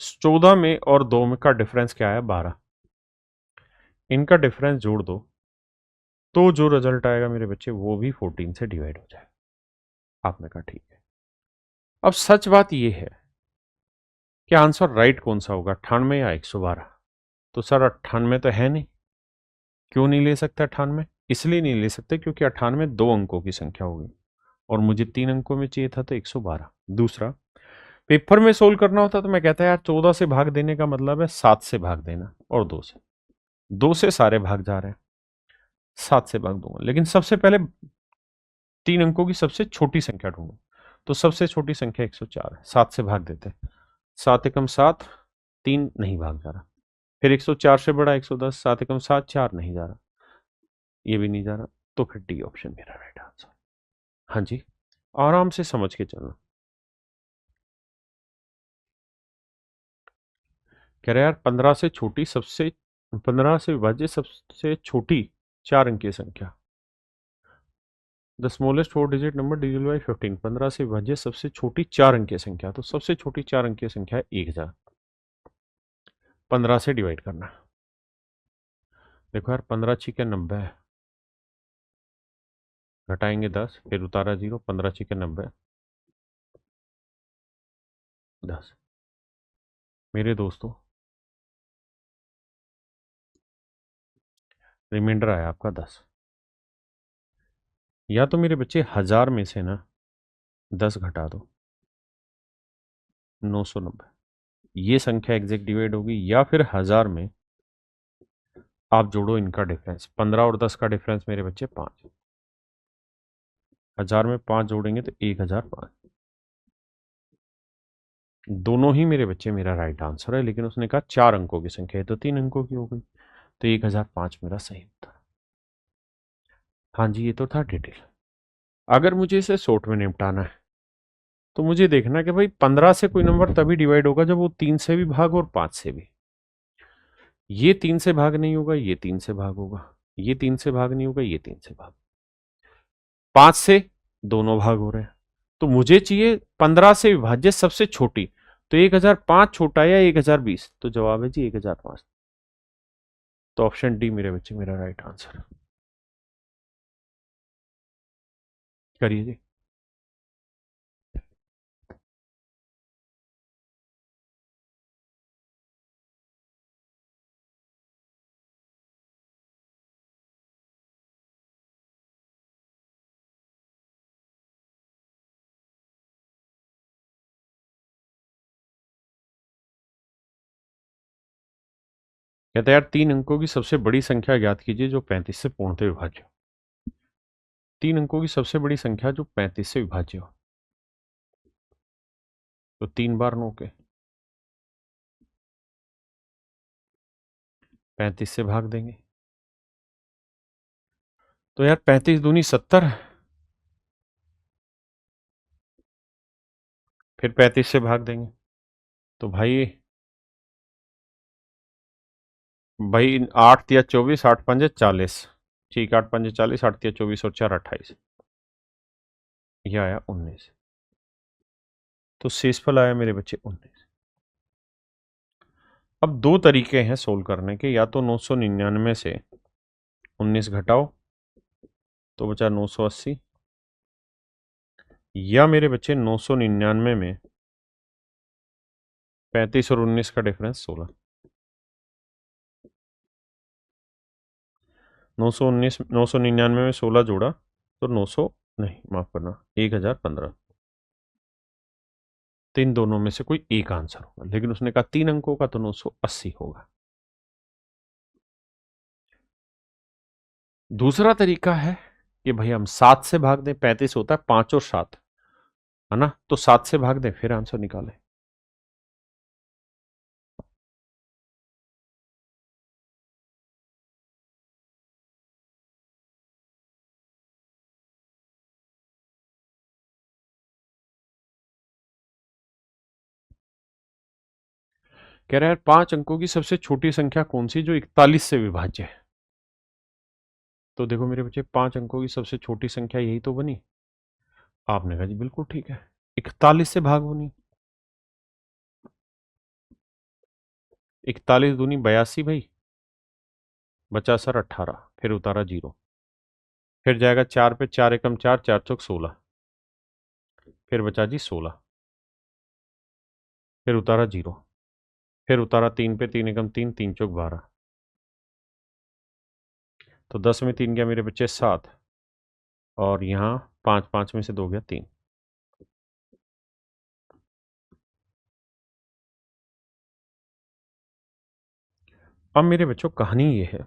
14 में और 2 में का डिफरेंस क्या है 12, इनका डिफरेंस जोड़ दो तो जो रिजल्ट आएगा मेरे बच्चे वो भी 14 से डिवाइड हो जाएगा। आपने कहा ठीक है। अब सच बात यह है कि आंसर राइट कौन सा होगा, 98 या 112? तो सर 98 तो है नहीं। क्यों नहीं ले सकते 98? इसलिए नहीं ले सकते क्योंकि 98 दो अंकों की संख्या होगी और मुझे 3 अंकों में चाहिए था, तो 112। दूसरा, पेपर में सोल्व करना होता तो मैं कहता यार 14 से भाग देने का मतलब है 7 से भाग देना, और 2 से सारे भाग जा रहे हैं, 7 से भाग दूंगा। लेकिन सबसे पहले 3 अंकों की सबसे छोटी संख्या ढूंढो। तो सबसे छोटी संख्या 104 है, 7 से भाग देते हैं। 7 एकम 7, 3 नहीं भाग जा रहा। फिर 104 से बड़ा 110, 7 एकम 7 4 नहीं जा रहा, ये भी नहीं जा रहा। तो फिर डी ऑप्शन मेरा राइट आंसर। हाँ जी, आराम से समझ के चलना। कह रहे यार 15 से छोटी सबसे, 15 से विभाज्य सबसे छोटी 4 अंकीय संख्या। The smallest 4 digit number divisible by 15, 15 से विभाज्य सबसे छोटी 4 अंकीय संख्या। तो सबसे छोटी 4 अंकीय संख्या है 1000, 15 से डिवाइड करना। देखो यार 15 छिके 90 है, घटाएंगे 10, फिर उतारा 0, 15 छिके 90, 10। मेरे दोस्तों रिमाइंडर आया आपका 10। या तो मेरे बच्चे 1000 में से ना 10 घटा दो, 990, ये संख्या एग्जैक्ट डिवाइड होगी, या फिर 1000 में आप जोड़ो इनका डिफरेंस। 15 और 10 का डिफरेंस मेरे बच्चे 5, 1000 में 5 जोड़ेंगे तो 1005। दोनों ही मेरे बच्चे मेरा राइट आंसर है, लेकिन उसने कहा 4 अंकों की संख्या है तो 3 अंकों की हो गई, तो 1005 मेरा सही उत्तर। हाँ जी, ये तो था डिटेल। अगर मुझे इसे शॉर्ट में निपटाना है तो मुझे देखना कि भाई 15 से कोई नंबर तभी डिवाइड होगा जब वो 3 से भी भाग और 5 से भी। ये 3 से भाग नहीं होगा, ये 3 से भाग होगा, ये 3 से भाग नहीं होगा, ये 3 से भाग, 5 से दोनों भाग हो रहे हैं। तो मुझे चाहिए 15 से विभाज्य सबसे छोटी, तो 1005 छोटा या 1020, तो जवाब है जी 1005। तो ऑप्शन डी मेरे बच्चे मेरा राइट आंसर। करिए जी। कहते हैं यार 3 अंकों की सबसे बड़ी संख्या ज्ञात कीजिए जो 35 से पूर्णतः विभाज्य हो। 3 अंकों की सबसे बड़ी संख्या जो 35 से विभाज्य हो, तो 3 बार 9 के 35 से भाग देंगे। तो यार 35 दूनी 70, फिर 35 से भाग देंगे। तो भाई 8 या 24, 8 पंजे 40, ठीक, 8 पंजे 40, 8 या 24 और 4 28, यह आया 19। तो शेषफल आया मेरे बच्चे 19। अब दो तरीके हैं सोल्व करने के, या तो 999 से 19 घटाओ तो बचा 980, या मेरे बच्चे 999 में 35 और 19 का डिफरेंस 16, 999 में 16 जोड़ा तो 900 नहीं, माफ करना, 1015। तो इन दोनों में से कोई एक आंसर होगा, लेकिन उसने कहा 3 अंकों का, तो 980 होगा। दूसरा तरीका है कि भाई हम 7 से भाग दें, 35 होता है 5 और 7, है ना, तो 7 से भाग दें फिर आंसर निकालें। कह रहा है 5 अंकों की सबसे छोटी संख्या कौन सी जो 41 से विभाज्य है। तो देखो मेरे बच्चे 5 अंकों की सबसे छोटी संख्या यही तो बनी। आपने कहा जी बिल्कुल ठीक है, 41 से भाग होनी, 41 दूनी 82 भाई, बचा सर 18, फिर उतारा 0, फिर जाएगा 4 पे, 4 एकम 4, 4 चौक 16, फिर बचा जी 16, फिर उतारा 0, फिर उतारा 3 पे, 3 एकम 3, 3 चौक 12, तो 10 में 3 गया मेरे बच्चे 7, और यहाँ 5, 5 में से 2 गया 3। अब मेरे बच्चों कहानी ये है,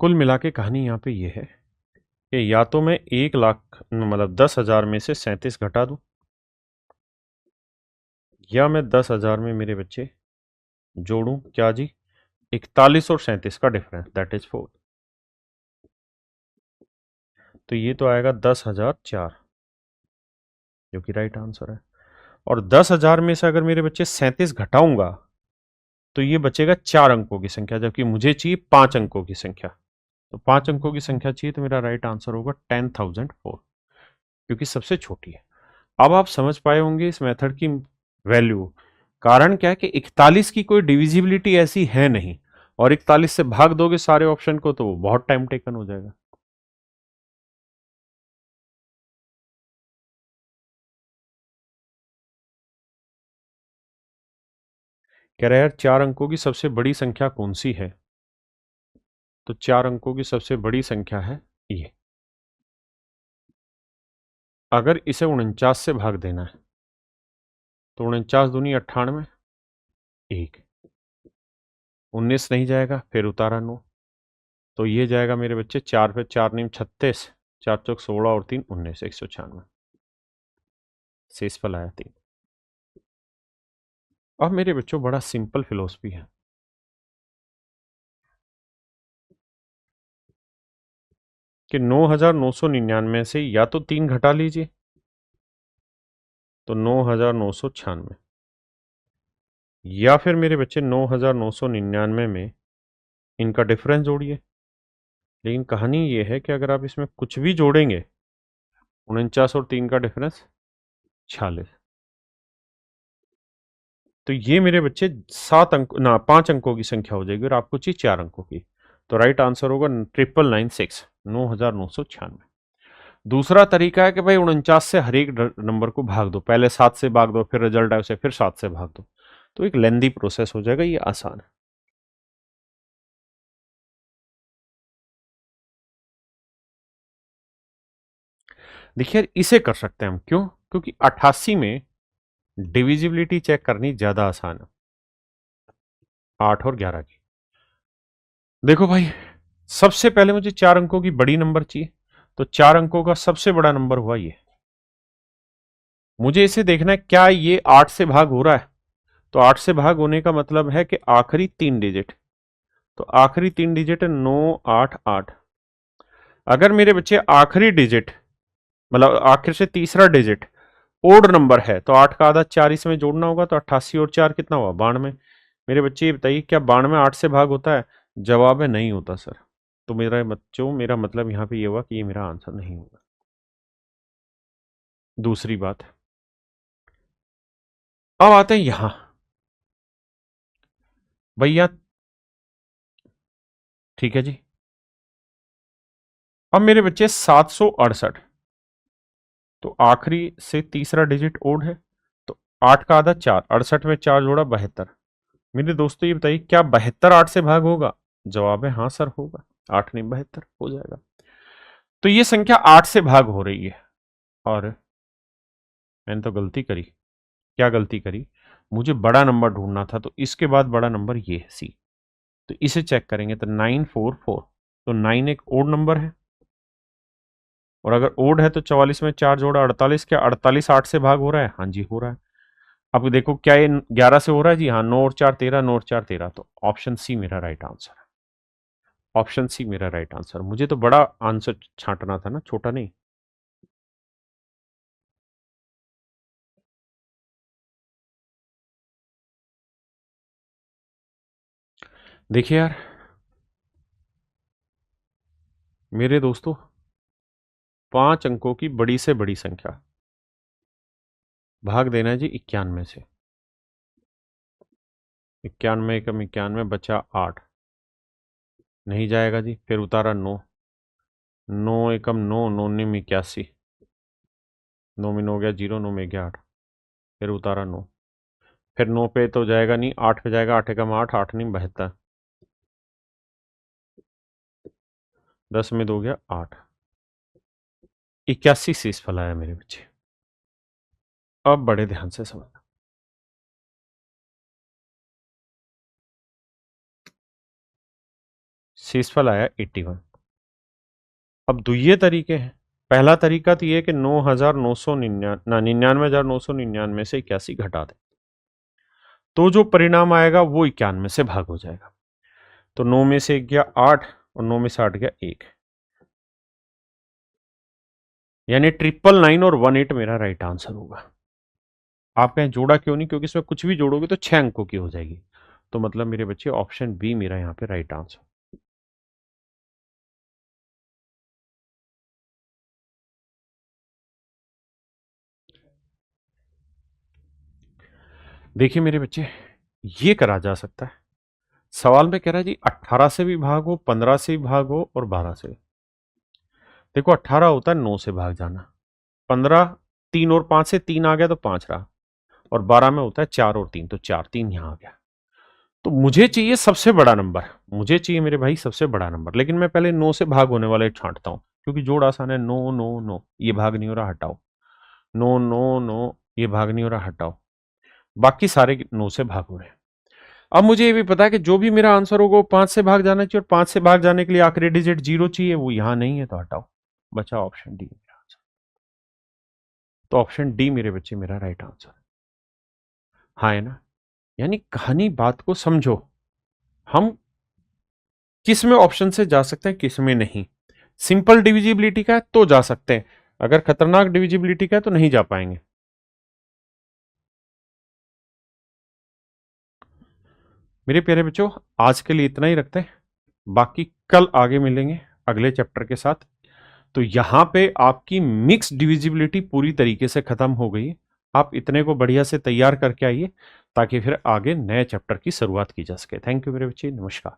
कुल मिला के कहानी यहाँ पे ये है कि या तो मैं 1 लाख मतलब 10,000 में से 37 घटा दूं, या मैं 10,000 में मेरे बच्चे जोड़ूं क्या जी 41 और 37 का डिफरेंस, दैट इज 4। तो ये तो आएगा 10,004, जो कि राइट आंसर है। और 10,000 में से अगर मेरे बच्चे 37 घटाऊंगा तो ये बचेगा 4 अंकों की संख्या, जबकि मुझे चाहिए 5 अंकों की संख्या। तो 5 अंकों की संख्या चाहिए, तो मेरा राइट आंसर होगा 10,004, क्योंकि सबसे छोटी है। अब आप समझ पाए होंगे इस मेथड की वैल्यू। कारण क्या है कि 41 की कोई डिविजिबिलिटी ऐसी है नहीं, और 41 से भाग दोगे सारे ऑप्शन को तो बहुत टाइम टेकन हो जाएगा। कह रहा है यार 4 अंकों की सबसे बड़ी संख्या कौन सी है? तो 4 अंकों की सबसे बड़ी संख्या है ये। अगर इसे 49 से भाग देना है तो 49 दूनी 98, 1, 19 नहीं जाएगा, फिर उतारा 9, तो ये जाएगा मेरे बच्चे 4 पे 4 नीम 36, 4 चौक 16 और 3 19, 196, शेषफल आया 3। अब मेरे बच्चों बड़ा सिंपल फिलोसफी है कि 9,999 से या तो 3 घटा लीजिए, तो 9,996, या फिर मेरे बच्चे 9,999 में इनका डिफरेंस जोड़िए। लेकिन कहानी ये है कि अगर आप इसमें कुछ भी जोड़ेंगे, 49 और 3 का डिफरेंस 46, तो ये मेरे बच्चे 7 अंक ना 5 अंकों की संख्या हो जाएगी, और आपको चाहिए 4 अंकों की। तो राइट आंसर होगा 9,996, 9,996। दूसरा तरीका है कि भाई 49 से हर एक नंबर को भाग दो, पहले 7 से भाग दो, फिर रिजल्ट आए उसे फिर 7 से भाग दो, तो एक लेंदी प्रोसेस हो जाएगा, ये आसान है। देखिए इसे कर सकते हैं हम, क्यों? क्योंकि 88 में डिविजिबिलिटी चेक करनी ज्यादा आसान है 8 और 11 की। देखो भाई, सबसे पहले मुझे 4 अंकों की बड़ी नंबर चाहिए, तो 4 अंकों का सबसे बड़ा नंबर हुआ ये। मुझे इसे देखना है क्या ये 8 से भाग हो रहा है, तो 8 से भाग होने का मतलब है कि आखिरी 3 डिजिट, तो आखिरी 3 डिजिट है 988। अगर मेरे बच्चे आखिरी डिजिट मतलब आखिर से तीसरा डिजिट ओड नंबर है, तो 8 का आधा 4 इसमें जोड़ना होगा, तो 88 और 4 कितना हुआ 92। मेरे बच्चे ये बताइए क्या 92 8 से भाग होता है? जवाब है नहीं होता सर। तो मेरा बच्चों मेरा मतलब यहाँ पे ये हुआ कि ये मेरा आंसर नहीं होगा। दूसरी बात, अब आते हैं यहां भैया, ठीक है जी। अब मेरे बच्चे 768, तो आखिरी से तीसरा डिजिट ओड है, तो 8 का आधा 4, 68 में 4 जोड़ा 72। मेरे दोस्तों ये बताइए क्या 72 8 से भाग होगा? जवाब है हाँ सर होगा, 8 नहीं 72 हो जाएगा। तो ये संख्या 8 से भाग हो रही है, और मैंने तो गलती करी। क्या गलती करी? मुझे बड़ा नंबर ढूंढना था, तो इसके बाद बड़ा नंबर ये है सी, तो इसे चेक करेंगे तो 944, तो 9 एक ओड नंबर है, और अगर ओड है तो 44 में 4 जोड़ा 48, क्या 48 8 से भाग हो रहा है? हाँ जी हो रहा है। अब देखो क्या ये 11 से हो रहा है? जी हाँ, 9 और 4 13, 9 और 4 13, तो ऑप्शन सी मेरा राइट आंसर है। ऑप्शन सी मेरा राइट आंसर। मुझे तो बड़ा आंसर छांटना था ना, छोटा नहीं। देखिए यार मेरे दोस्तों, 5 अंकों की बड़ी से बड़ी संख्या भाग देना है जी 91 से। 91 एकम 91 बचा 8, नहीं जाएगा जी, फिर उतारा 9, 9 एकम 9, 9 निम 81, 9 में 9 गया 0, 9 में गया 8, फिर उतारा 9, फिर 9 पे तो जाएगा नहीं, 8 पे जाएगा, 8 एकम 8, 8 निम 72, 10 में 2 गया 8, 81 शेषफल आया मेरे बच्चे। अब बड़े ध्यान से समझना, शेषफल आया 81। अब दुइये तरीके हैं। पहला तरीका तो ये कि 99,999 से 81 घटा दें, तो जो परिणाम आएगा वो 91 से भाग हो जाएगा। तो 9 में से 1 गया 8, और 9 में से 8 गया 1, यानी 999 और 18 मेरा राइट आंसर होगा। आप कहें जोड़ा क्यों नहीं? क्योंकि इसमें कुछ भी जोड़ोगे तो 6 अंकों की हो जाएगी। तो मतलब मेरे बच्चे ऑप्शन बी मेरा यहाँ पे राइट आंसर। देखिए मेरे बच्चे, ये करा जा सकता है। सवाल में कह रहा है जी 18 से भी भागो, 15 से भी भागो और 12 से। देखो 18 होता है 9 से भाग जाना, 15 3 और 5 से 3 आ गया तो 5 रहा, और 12 में होता है 4 और 3 तो 4, 3 यहां आ गया। तो मुझे चाहिए सबसे बड़ा नंबर, मुझे चाहिए मेरे भाई सबसे बड़ा नंबर, लेकिन मैं पहले 9 से भाग होने वाले छांटता हूं, क्योंकि जोड़ आसान है। 9 9 9 ये भाग नहीं हो रहा, हटाओ। 9 9 9 ये भाग नहीं हो रहा, हटाओ। बाकी सारे 9 से भाग हो रहे हैं। अब मुझे ये भी पता है कि जो भी मेरा आंसर होगा वो 5 से भाग जाना चाहिए, और 5 से भाग जाने के लिए आखिरी डिजिट 0 चाहिए, वो यहां नहीं है तो हटाओ। बचा ऑप्शन डी मेरा आंसर। तो ऑप्शन डी मेरे बच्चे मेरा राइट आंसर। हाँ है ना? यानी कहानी बात को समझो, हम किस में ऑप्शन से जा सकते हैं, किस में नहीं। सिंपल डिविजिबिलिटी का है तो जा सकते हैं, अगर खतरनाक डिविजिबिलिटी का है तो नहीं जा पाएंगे। मेरे प्यारे बच्चों, आज के लिए इतना ही रखते हैं, बाकी कल आगे मिलेंगे अगले चैप्टर के साथ। तो यहां पे आपकी मिक्स डिविजिबिलिटी पूरी तरीके से खत्म हो गई। आप इतने को बढ़िया से तैयार करके आइए, ताकि फिर आगे नए चैप्टर की शुरुआत की जा सके। थैंक यू मेरे बच्चे, नमस्कार।